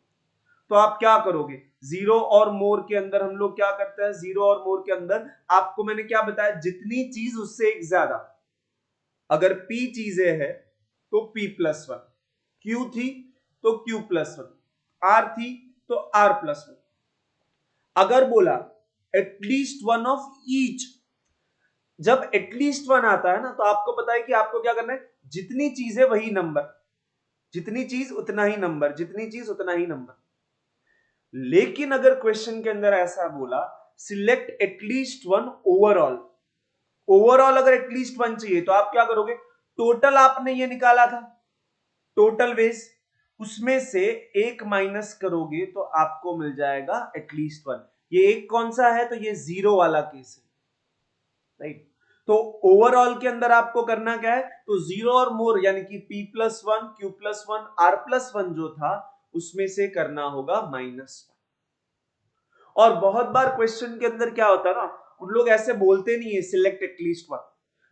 [SPEAKER 1] तो आप क्या करोगे, 0 और मोर के अंदर हम लोग क्या करते हैं, 0 और मोर के अंदर आपको मैंने क्या बताया, जितनी चीज उससे एक ज्यादा। अगर P चीजें है तो P+1, Q थी तो Q+1, R थी तो R+1। अगर बोला एटलीस्ट वन ऑफ ईच, जब एटलीस्ट वन आता है ना, तो आपको पता है कि आपको क्या करना है, जितनी चीज है वही नंबर, जितनी चीज उतना ही नंबर, जितनी चीज उतना ही नंबर। लेकिन अगर क्वेश्चन के अंदर ऐसा बोला select at least one overall, overall अगर एटलीस्ट वन चाहिए तो आप क्या करोगे, टोटल आपने ये निकाला था, टोटल वेज, उसमें से एक माइनस करोगे तो आपको मिल जाएगा एटलीस्ट वन। ये एक कौन सा है, तो ये 0 वाला केस है, राइट। तो ओवरऑल के अंदर आपको करना क्या है, तो 0 और मोर यानी कि P+1 Q+1 R+1 जो था उसमें से करना होगा -1। और बहुत बार क्वेश्चन के अंदर क्या होता है ना, उन लोग ऐसे बोलते नहीं है सिलेक्ट एटलीस्ट वन,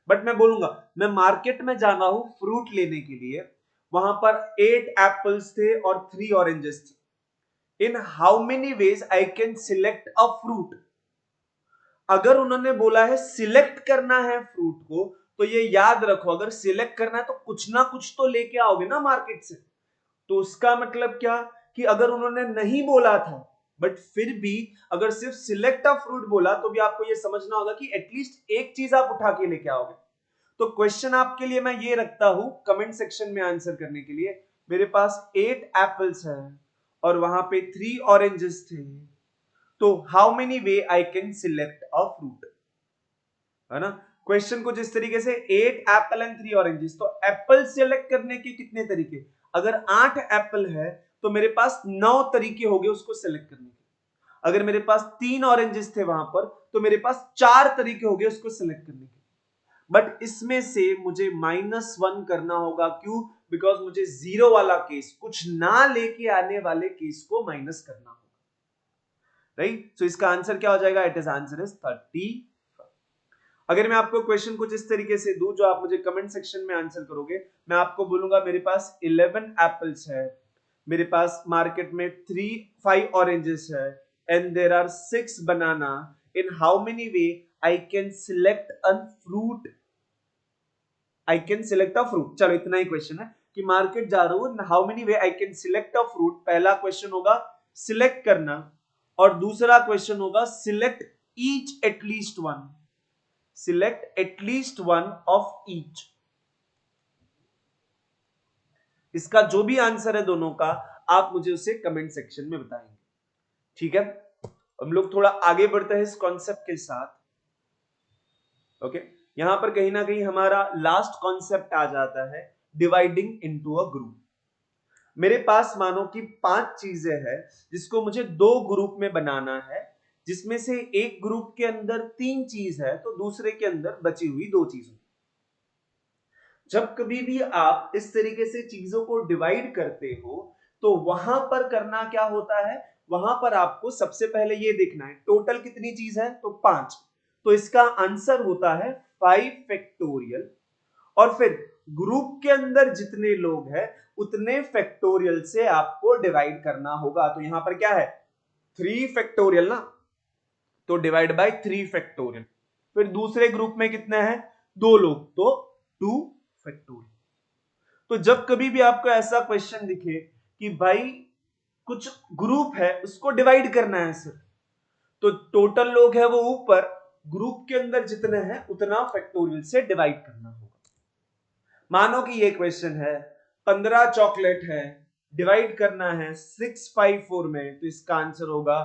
[SPEAKER 1] बट मैं बोलूंगा, मैं मार्केट में जाना हूं फ्रूट लेने के लिए, वहां पर 8 एप्पल्स थे और 3 ऑरेंजेस थे, इन how many ways I can select a fruit. अगर उन्होंने बोला है सिलेक्ट करना है फ्रूट को, तो ये याद रखो, अगर सिलेक्ट करना है तो कुछ ना कुछ तो लेके आओगे ना मार्केट से। तो उसका मतलब क्या, कि अगर उन्होंने नहीं बोला था बट फिर भी अगर सिर्फ सिलेक्ट अ फ्रूट बोला, तो भी आपको ये समझना होगा कि एटलीस्ट एक चीज आप उठा के लेके आओगे। तो क्वेश्चन आपके लिए मैं ये रखता हूं कमेंट सेक्शन में आंसर करने के लिए, मेरे पास 8 एप्पल्स है और वहां पे 3 ऑरेंजेस थे, तो how many way I can select a fruit, है ना। क्वेश्चन कुछ इस तरीके से, 8 एप्पल एंड 3 ऑरेंजेस, तो एप्पल सिलेक्ट करने के कितने तरीके, अगर 8 एप्पल है तो मेरे पास 9 तरीके हो गए उसको सिलेक्ट करने के। अगर मेरे पास 3 ऑरेंजेस थे वहां पर, तो मेरे पास 4 तरीके हो गए उसको सिलेक्ट करने के। बट इसमें से मुझे -1 करना होगा, क्यों, बिकॉज मुझे 0 वाला केस, कुछ ना लेके आने वाले केस को माइनस करना होगा, राइट। सो इसका आंसर क्या हो जाएगा, इट इज आंसर इज 30। अगर मैं आपको क्वेश्चन कुछ इस तरीके से दूं जो आप मुझे कमेंट सेक्शन में आंसर करोगे, मैं आपको बोलूंगा मेरे पास 11 एप्पल्स है, मेरे पास मार्केट में 5 ऑरेंजेस है, and there are 6 banana, in how many way I can select a fruit, I can select a fruit. चलो इतना ही क्वेश्चन है कि मार्केट जा रहा हूं, how many way I can select a fruit. पहला क्वेश्चन होगा सिलेक्ट करना, और दूसरा क्वेश्चन होगा select each at least one, select at least one of each. इसका जो भी आंसर है दोनों का, आप मुझे उसे कमेंट सेक्शन में बताएंगे। ठीक है, हम लोग थोड़ा आगे बढ़ते हैं इस कॉन्सेप्ट के साथ। ओके, यहां पर कहीं ना कहीं हमारा लास्ट कॉन्सेप्ट आ जाता है डिवाइडिंग इनटू अ ग्रुप। मेरे पास मानो कि 5 चीजें हैं जिसको मुझे 2 ग्रुप में बनाना है, जिसमें से एक ग्रुप के अंदर 3 चीज है तो दूसरे के अंदर बची हुई 2 चीजें। जब कभी भी आप इस तरीके से चीजों को डिवाइड करते हो तो वहां पर करना क्या होता है, वहां पर आपको सबसे पहले ये देखना है टोटल कितनी चीज है, तो 5। तो इसका आंसर होता है 5 फैक्टोरियल, और फिर ग्रुप के अंदर जितने लोग हैं उतने फैक्टोरियल से आपको डिवाइड करना होगा। तो यहां पर क्या है 3 फैक्टोरियल ना, तो डिवाइड बाय 3 फैक्टोरियल। फिर दूसरे ग्रुप में कितने हैं 2 लोग, तो 2 फैक्टोरियल। तो जब कभी भी आपको ऐसा क्वेश्चन दिखे कि भाई कुछ ग्रुप है उसको डिवाइड करना है सर, तो टोटल लोग है वो ऊपर, ग्रुप के अंदर जितने हैं उतना फैक्टोरियल से डिवाइड करना होगा। मानो कि ये क्वेश्चन है 15 चॉकलेट है, डिवाइड करना है 654 में, तो इसका आंसर होगा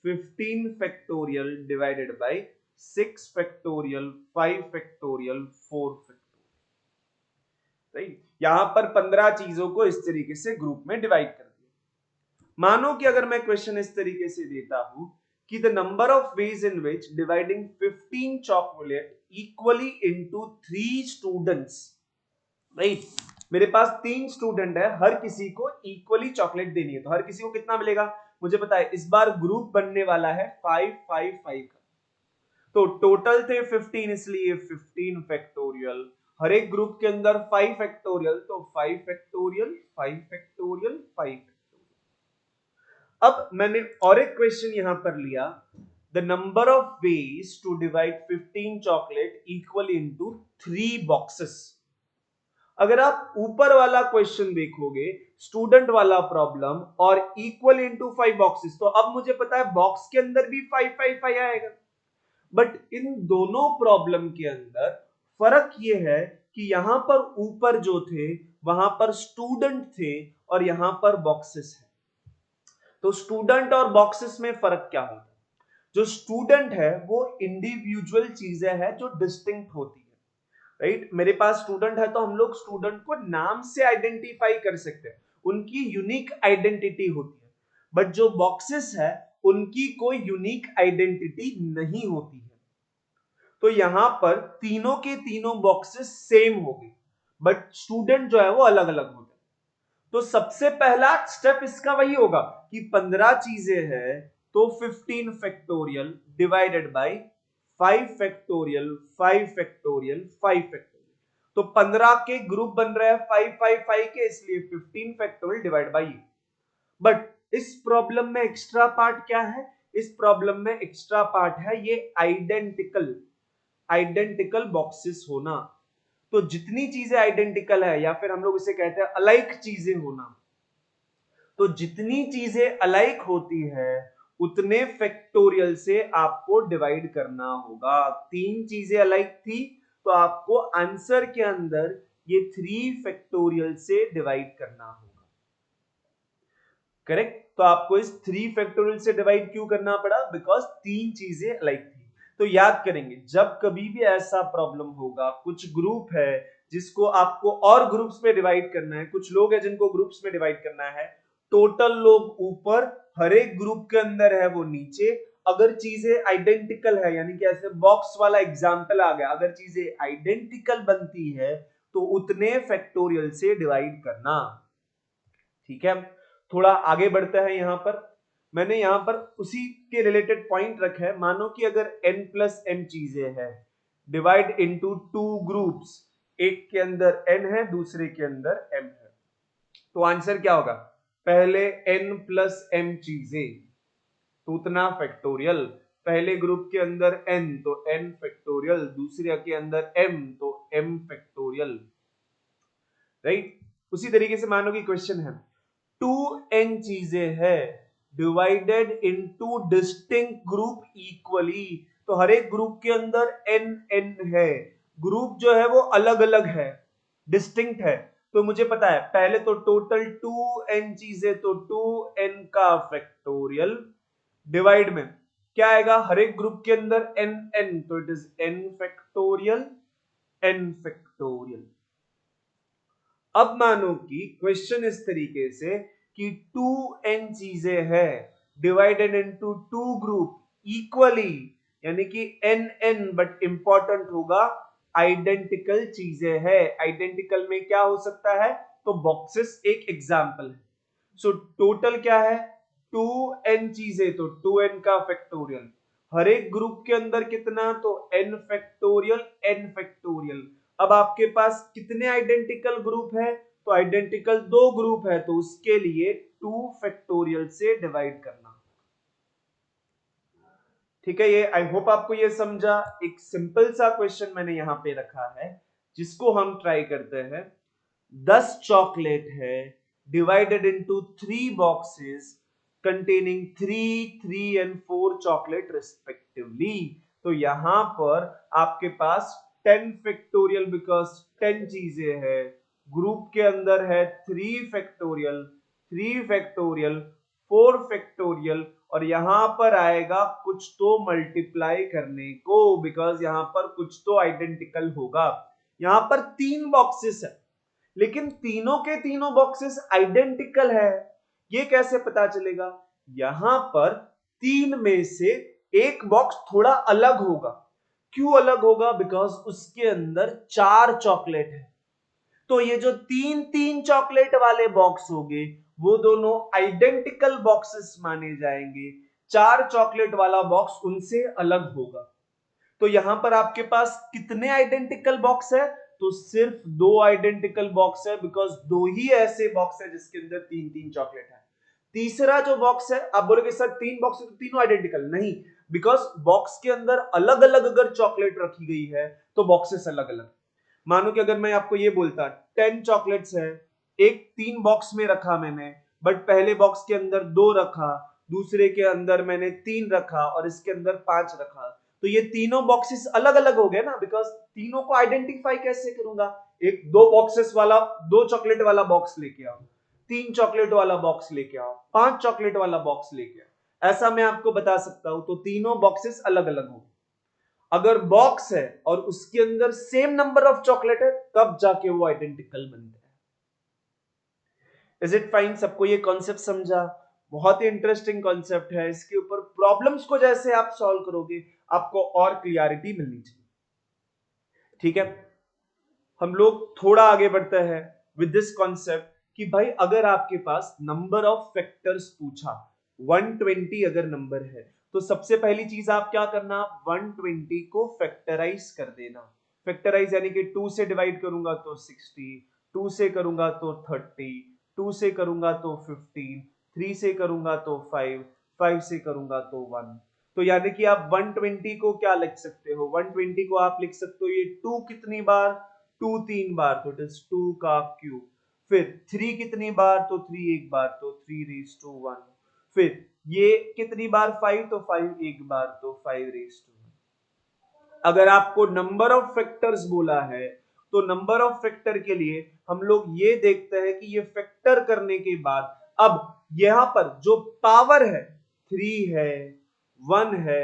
[SPEAKER 1] 15 factorial divided bye 6 factorial 5 factorial 4 factorial. Right, यहां पर 15 चीजों को इस तरीके से ग्रुप में डिवाइड कर दिया। मानो कि अगर मैं क्वेश्चन इस तरीके से देता हूं कि the number of ways in which dividing 15 chocolate equally into 3 students. Right, मेरे पास 3 स्टूडेंट है, हर किसी को इक्वली चॉकलेट देनी है, तो हर किसी को कितना मिलेगा मुझे पता है। इस बार ग्रुप बनने वाला है 5 5 5 का, तो टोटल थे 15 इसलिए 15 फैक्टोरियल, हर एक ग्रुप के अंदर 5 फैक्टोरियल, तो 5 फैक्टोरियल 5 फैक्टोरियल 5 फैक्टोरियल। अब मैंने और एक क्वेश्चन यहां पर लिया, the number of ways to divide 15 chocolate equal into 3 boxes. अगर आप ऊपर वाला क्वेश्चन देखोगे स्टूडेंट वाला प्रॉब्लम और इक्वल इनटू 5 बॉक्सेस, तो अब मुझे पता है बॉक्स के अंदर भी 5 5 5 आएगा। बट इन दोनों प्रॉब्लम के अंदर फर्क ये है कि यहां पर ऊपर जो थे वहां पर स्टूडेंट थे और यहां पर बॉक्सेस है। तो स्टूडेंट और बॉक्सेस में फर्क क्या होता है, जो स्टूडेंट है वो इंडिविजुअल चीजें हैं जो डिस्टिंक्ट होती है। राइट, मेरे पास स्टूडेंट है तो हम लोग स्टूडेंट को नाम से आइडेंटिफाई कर सकते हैं, उनकी यूनिक आइडेंटिटी होती है। बट जो बॉक्सेस है उनकी कोई यूनिक आइडेंटिटी नहीं होती है। तो यहां पर तीनों के तीनों बॉक्सेस सेम होंगे, बट स्टूडेंट जो है वो अलग अलग होते हैं। तो सबसे पहला स्टेप इसका वही होगा कि 15 चीजें हैं तो 15 factorial divided bye 5 factorial 5 factorial 5 factorial. तो 15 के ग्रुप बन रहे हैं 5 5 5 के, इसलिए 15 फैक्टोरियल डिवाइड बाय। बट इस प्रॉब्लम में एक्स्ट्रा पार्ट क्या है, इस प्रॉब्लम में एक्स्ट्रा पार्ट है ये आइडेंटिकल, आइडेंटिकल बॉक्सेस होना। तो जितनी चीजें आइडेंटिकल है या फिर हम लोग इसे कहते हैं अलाइक चीजें होना, तो जितनी चीजें अलाइक होती है उतने फैक्टोरियल से आपको डिवाइड करना होगा। 3 चीजें अलाइक थी तो आपको आंसर के अंदर ये 3 फैक्टोरियल से डिवाइड करना होगा। करेक्ट, तो आपको इस 3 फैक्टोरियल से डिवाइड क्यों करना पड़ा, बिकॉज 3 चीजें अलाइक थी। तो याद करेंगे जब कभी भी ऐसा प्रॉब्लम होगा, कुछ ग्रुप है जिसको आपको और ग्रुप्स में डिवाइड करना है, कुछ लोग हैं जिनको ग्रुप्स में डिवाइड करना है, टोटल लोग ऊपर, हर एक ग्रुप के अंदर है वो नीचे। अगर चीजें आइडेंटिकल है, यानी कि ऐसे बॉक्स वाला एग्जांपल आ गया, अगर चीजें आइडेंटिकल बनती है तो उतने फैक्टोरियल से डिवाइड करना। ठीक है, थोड़ा आगे बढ़ता है। यहां पर मैंने यहां पर उसी के रिलेटेड पॉइंट रखा है। मानो कि अगर n प्लस m चीजें हैं, डिवाइड इनटू 2 ग्रुप्स, एक के अंदर n है दूसरे के अंदर m है, तो आंसर क्या होगा, पहले n प्लस m चीजें तो उतना फैक्टोरियल, पहले ग्रुप के अंदर n तो n फैक्टोरियल, दूसरे के अंदर m तो m फैक्टोरियल, राइट। उसी तरीके से मानो कि क्वेश्चन है 2n चीजें है divided into distinct group equally, तो हर एक ग्रुप के अंदर n है, ग्रुप जो है वो अलग अलग है, डिस्टिंक्ट है। तो मुझे पता है पहले तो टोटल 2n चीजें तो 2n का फैक्टोरियल डिवाइड में क्या आएगा, हर एक ग्रुप के अंदर n तो it is n factorial n factorial. अब मानो कि क्वेश्चन इस तरीके से कि 2n चीजें हैं डिवाइडेड इनटू 2 ग्रुप इक्वली, यानी कि n बट इंपॉर्टेंट होगा आइडेंटिकल चीजें हैं। आइडेंटिकल में क्या हो सकता है, तो बॉक्सेस एक एग्जांपल है। सो टोटल क्या है 2n चीजें तो 2n का फैक्टोरियल, हर एक ग्रुप के अंदर कितना, तो n फैक्टोरियल n फैक्टोरियल। अब आपके पास कितने आइडेंटिकल ग्रुप है, तो आइडेंटिकल 2 ग्रुप है, तो उसके लिए 2 फैक्टोरियल से डिवाइड करना। ठीक है, ये आई होप आपको ये समझा। एक सिंपल सा क्वेश्चन मैंने यहां पे रखा है जिसको हम ट्राई करते हैं। 10 चॉकलेट है divided into 3 boxes containing 3, 3 and 4 chocolate respectively. तो यहां पर आपके पास 10 फैक्टोरियल बिकॉज 10 चीजें हैं, ग्रुप के अंदर है 3 फैक्टोरियल, 3 फैक्टोरियल, 4 फैक्टोरियल, और यहां पर आएगा कुछ तो मल्टीप्लाई करने को, बिकॉज यहां पर कुछ तो आइडेंटिकल होगा। यहां पर 3 बॉक्सेस है लेकिन तीनों के तीनों बॉक्सेस आइडेंटिकल है, ये कैसे पता चलेगा, यहां पर 3 में से एक बॉक्स थोड़ा अलग होगा। क्यों अलग होगा, बिकॉज उसके अंदर 4 चॉकलेट है, तो ये जो 3 चॉकलेट वाले बॉक्स होंगे वो दोनों आइडेंटिकल बॉक्सेस माने जाएंगे, 4 चॉकलेट वाला बॉक्स उनसे अलग होगा। तो यहां पर आपके पास कितने आइडेंटिकल बॉक्स है, तो सिर्फ 2 आइडेंटिकल बॉक्स है, बिकॉज 2 ही ऐसे बॉक्स है जिसके अंदर 3 चॉकलेट है। तीसरा जो बॉक्स है, आप बोलोगे सर 3 बॉक्स है तो तीनों आइडेंटिकल, नहीं, बिकॉज बॉक्स के अंदर अलग अलग अगर चॉकलेट रखी गई है तो बॉक्सेस अलग अलग। मानो कि अगर मैं आपको ये बोलता 10 चॉकलेट्स है, एक 3 बॉक्स में रखा मैंने, बट पहले बॉक्स के अंदर 2 रखा, दूसरे के अंदर मैंने 3 रखा और इसके अंदर 5 रखा, तो ये तीनों बॉक्सेस अलग अलग हो गए ना, बिकॉज तीनों को आइडेंटिफाई कैसे करूंगा, एक 2 बॉक्सेस वाला 2 चॉकलेट वाला बॉक्स लेके आओ, 3 चॉकलेट वाला बॉक्स लेके आओ, 5 चॉकलेट वाला बॉक्स लेके आओ, ऐसा मैं आपको बता सकता हूं। तो तीनों बॉक्सेस अलग अलग हो। अगर बॉक्स है और उसके अंदर सेम नंबर ऑफ चॉकलेट है तब जाके वो आइडेंटिकल बनते हैं। Is it fine? सबको ये कॉन्सेप्ट समझा? बहुत ही इंटरेस्टिंग कॉन्सेप्ट है, इसके ऊपर प्रॉब्लम्स को जैसे आप सॉल्व करोगे आपको और क्लियरिटी मिलनी चाहिए। ठीक है, हम लोग थोड़ा आगे बढ़ते हैं विद दिस कॉन्सेप्ट कि भाई अगर आपके पास नंबर ऑफ फैक्टर्स पूछा, 120 अगर नंबर है तो सबसे पहली चीज आप क्या करना, 120 को फैक्टराइज कर देना। फैक्टराइज यानी कि 2 से डिवाइड करूंगा तो 60, 2 से करूंगा तो 30, 2 से करूंगा तो 15, 3 से करूंगा तो 5, 5 से करूंगा तो 1। तो यानी कि आप 120 को क्या लिख सकते हो, 120 को आप लिख सकते हो ये 2 कितनी बार, 2 3 बार, तो इट इज 2 का क्यूब। फिर 3 कितनी बार, तो 3 एक बार, तो 3 रेज टू 1। फिर ये कितनी बार, 5, तो 5 एक बार, तो 5 रेज टू 1। अगर आपको नंबर ऑफ फैक्टर्स बोला है तो नंबर ऑफ फैक्टर के लिए हम लोग ये देखते हैं कि ये फैक्टर करने के बाद अब यहां पर जो पावर है 3 है, 1 है,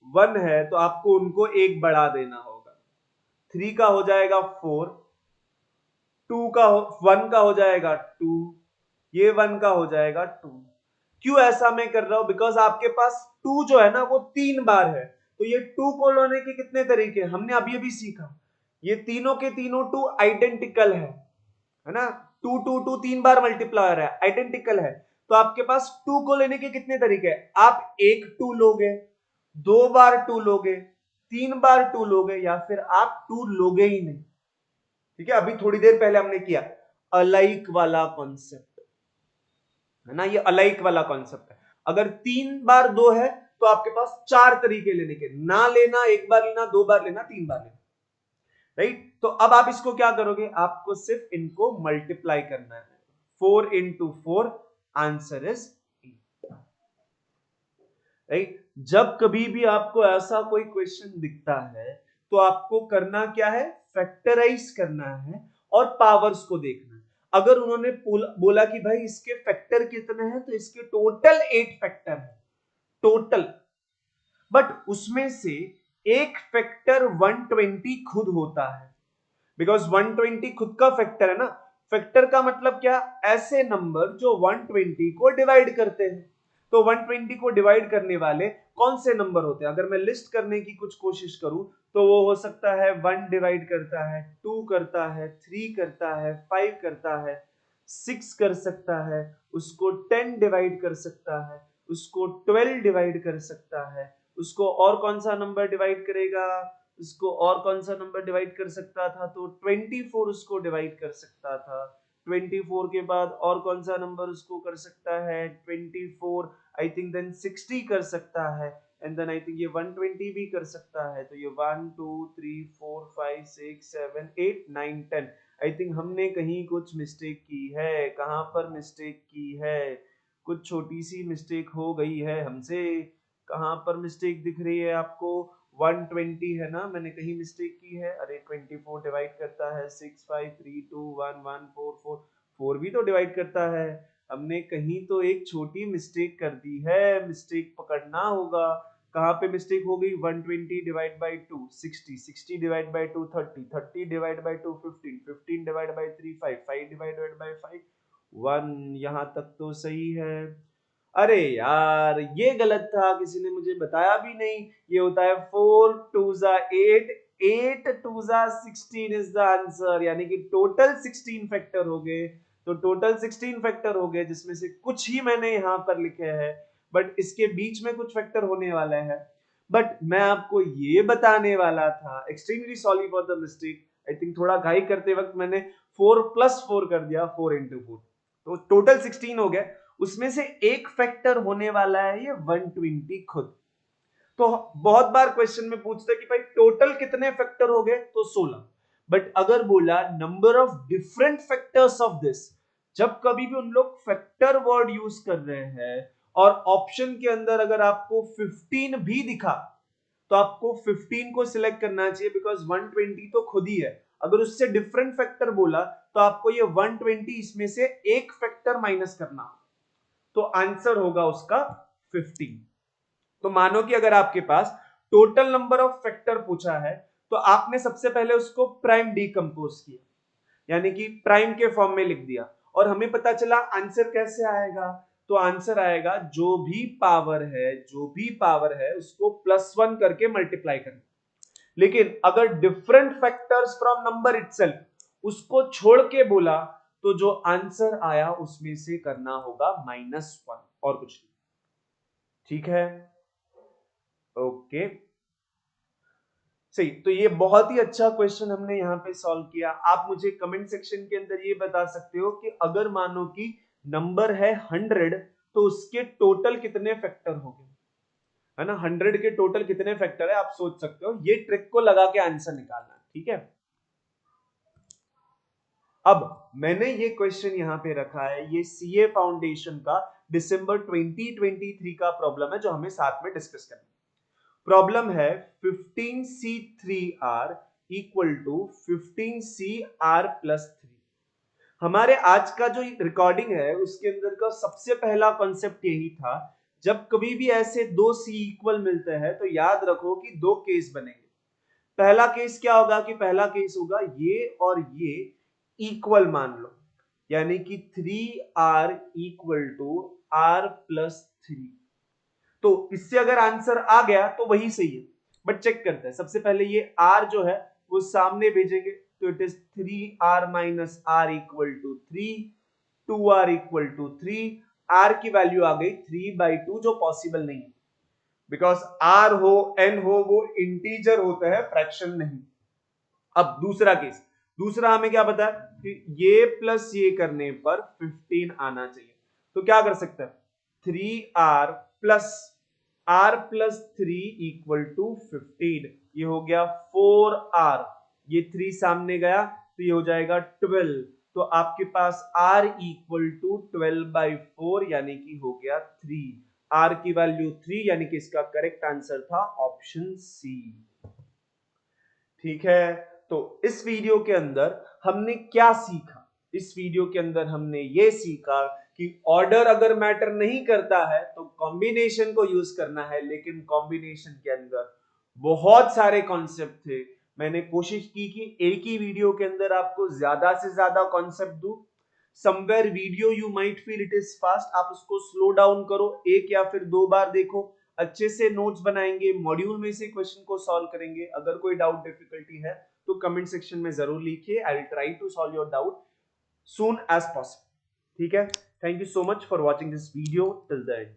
[SPEAKER 1] 1 है, तो आपको उनको एक बढ़ा देना होगा। 3 का हो जाएगा 4, 2 का 1 का हो जाएगा 2, ये 1 का हो जाएगा 2। क्यों ऐसा मैं कर रहा हूं, बिकॉज आपके पास 2 जो है ना वो 3 बार है, तो ये 2 को लेने के कितने तरीके हमने अभी अभी सीखा, ये तीनों के तीनों 2 आइडेंटिकल है ना, 2 2 2 3 बार मल्टीप्लायर है, आइडेंटिकल है। तो आपके पास 2 को लेने के कितने तरीके हैं, आप एक 2 लोगे, 2 बार 2 लोगे, 3 बार 2 लोगे, या फिर आप 2 लोगे ही नहीं। ठीक है, अभी थोड़ी देर पहले हमने किया अलाइक वाला कॉन्सेप्ट है ना, ये अलाइक वाला कॉन्सेप्ट है। अगर 3 बार 2 है तो आपके पास 4 तरीके लेने के, ना लेना, एक बार लेना, 2 बार लेना, 3 बार लेना, राइट। तो अब आप इसको क्या करोगे, आपको सिर्फ इनको मल्टीप्लाई करना है। 4 into 4 आंसर इज 8, राइट। जब कभी भी आपको ऐसा कोई क्वेश्चन दिखता है तो आपको करना क्या है, फैक्टराइज करना है और पावर्स को देखना है। अगर उन्होंने बोला कि भाई इसके फैक्टर कितने हैं, तो इसके टोटल 8 फैक्टर है टोटल, बट उसमें से एक फैक्टर 120 खुद होता है, बिकॉज 120 खुद का फैक्टर है ना। फैक्टर का मतलब क्या, ऐसे नंबर जो 120 को डिवाइड करते हैं। तो 120 को डिवाइड करने वाले कौन से नंबर होते हैं, अगर मैं लिस्ट करने की कुछ कोशिश करूं तो वो हो सकता है 1 डिवाइड करता है, 2 करता है, 3 करता है, 5 करता है, 6 कर सकता है, उसको 10 डिवाइड कर सकता है, उसको 12 डिवाइड कर सकता है, उसको और कौन सा नंबर डिवाइड करेगा, इसको और कौन सा नंबर डिवाइड कर सकता था, तो 24 उसको डिवाइड कर सकता था। 24 के बाद और कौन सा नंबर उसको कर सकता है, 24 आई थिंक, देन 60 कर सकता है, एंड देन आई थिंक ये 120 भी कर सकता है। तो ये 1 2 3 4 5 6 7 8 9 10, आई थिंक हमने कहीं कुछ मिस्टेक की है। कहां पर मिस्टेक की है, कुछ छोटी सी मिस्टेक हो गई है हमसे। कहां पर मिस्टेक दिख रही है आपको, 120 है ना, मैंने कहीं मिस्टेक की है। अरे 24 डिवाइड करता है 6 5 3 2 1 1 4 4, 4 भी तो डिवाइड करता है। हमने कहीं तो एक छोटी मिस्टेक कर दी है, मिस्टेक पकड़ना होगा। कहाँ पे मिस्टेक हो गई, 120 divide by 2 60, 60 divide by 2 30, 30 divide by 2 15, 15 divide by 3 5, 5 divided by 5 1, यहाँ तक तो सही है। अरे यार ये गलत था, किसी ने मुझे बताया भी नहीं। ये होता है 4 2 8, 8 2 16 इज द आंसर, यानी कि टोटल 16 फैक्टर हो गए। तो टोटल 16 फैक्टर हो गए, जिसमें से कुछ ही मैंने यहाँ पर लिखे हैं, बट इसके बीच में कुछ फैक्टर होने वाला है। बट मैं आपको ये बताने वाला था, extremely sorry for the mistake, I think थोड़ा घाई करते वक्त मैंने 4 + 4 कर दिया, 4 into 4, तो टोटल 16 हो गए। उसमें से एक फैक्टर होने वाला है ये 120 खुद। तो बहुत बार क्वेश्चन में पूछते हैं कि भाई टोटल कितने फैक्टर हो गए, तो 16। बट अगर बोला number of different factors of this, जब कभी भी उन लोग फैक्टर वर्ड यूज कर रहे हैं और ऑप्शन के अंदर अगर आपको 15 भी दिखा, तो आपको 15 को सिलेक्ट करना चाहिए, बिकॉज 120 तो खुद ही है। अगर उससे डिफरेंट फैक्टर बोला तो आपको ये 120 इसमें से एक फैक्टर माइनस करना, तो आंसर होगा उसका 15। तो मानो कि अगर आपके पास टोटल नंबर ऑफ फैक्टर पूछा है, तो आपने सबसे पहले उसको प्राइम डीकंपोज किया, यानी कि प्राइम के फॉर्म में लिख दिया, और हमें पता चला आंसर कैसे आएगा। तो आंसर आएगा जो भी पावर है उसको +1 करके मल्टीप्लाई करना। लेकिन अगर different factors from number itself उसको छोड़ के बोला, तो जो आंसर आया उसमें से करना होगा -1, और कुछ नहीं। ठीक है, ओके, सही। तो ये बहुत ही अच्छा क्वेश्चन हमने यहाँ पे सॉल्व किया। आप मुझे कमेंट सेक्शन के अंदर ये बता सकते हो कि अगर मानो कि नंबर है 100, तो उसके टोटल कितने फैक्टर होंगे, है ना। 100 के टोटल कितने फैक्टर है आप सोच सकते हो, ये ट्रिक को लगा के आंसर निकालना, ठीक है। अब मैंने ये क्वेश्चन यहां पे रखा है, ये सीए फाउंडेशन का दिसंबर 2023 का प्रॉब्लम है, जो हमें साथ में डिस्कस करना है। प्रॉब्लम है 15C3R इक्वल टू 15CR+3। हमारे आज का जो रिकॉर्डिंग है उसके अंदर का सबसे पहला कॉन्सेप्ट यही था, जब कभी भी ऐसे दो सी इक्वल मिलते हैं तो याद रखो कि दो केस बनेंगे। पहला केस क्या होगा, कि पहला केस होगा ये और ये इक्वल मान लो, यानी कि 3R इक्वल टू R+3। तो इससे अगर आंसर आ गया तो वही सही है, बट चेक करते हैं। सबसे पहले ये R जो है वो सामने भेजेंगे, तो it is 3R minus R equal to 3, 2R equal to 3। R की वैल्यू आ गई 3/2, जो पॉसिबल नहीं है, बिकॉज R हो N हो वो इंटीजर होता है, फ्रैक्शन नहीं। अब दूसरा केस, दूसरा हमें क्या पता है कि ये प्लस ये करने पर 15 आना चाहिए। तो क्या कर सकते हैं, 3R plus r plus 3 equal to 15, ये हो गया 4r, ये 3 सामने गया तो ये हो जाएगा 12, तो आपके पास r इक्वल टू 12/4 यानी कि हो गया 3, r की वैल्यू 3 यानी कि इसका करेक्ट आंसर था ऑप्शन सी। ठीक है, तो इस वीडियो के अंदर हमने क्या सीखा? इस वीडियो के अंदर हमने ये सीखा कि ऑर्डर अगर मैटर नहीं करता है तो कॉम्बिनेशन को यूज करना है, लेकिन कॉम्बिनेशन के अंदर बहुत सारे कॉन्सेप्ट थे। मैंने कोशिश की कि एक ही वीडियो के अंदर आपको ज्यादा से ज्यादा कॉन्सेप्ट दूं। Somewhere video you might feel it is fast, आप उसको स्लो डाउन करो, एक या फिर 2 बार देखो, अच्छे से नोट्स बनाएंगे, मॉड्यूल में से क्वेश्चन को सॉल्व करेंगे। अगर कोई डाउट डिफिकल्टी है तो कमेंट सेक्शन में जरूर लिखिए, I will try to solve your doubt soon as possible. ठीक है, thank you so much for watching this video till the and.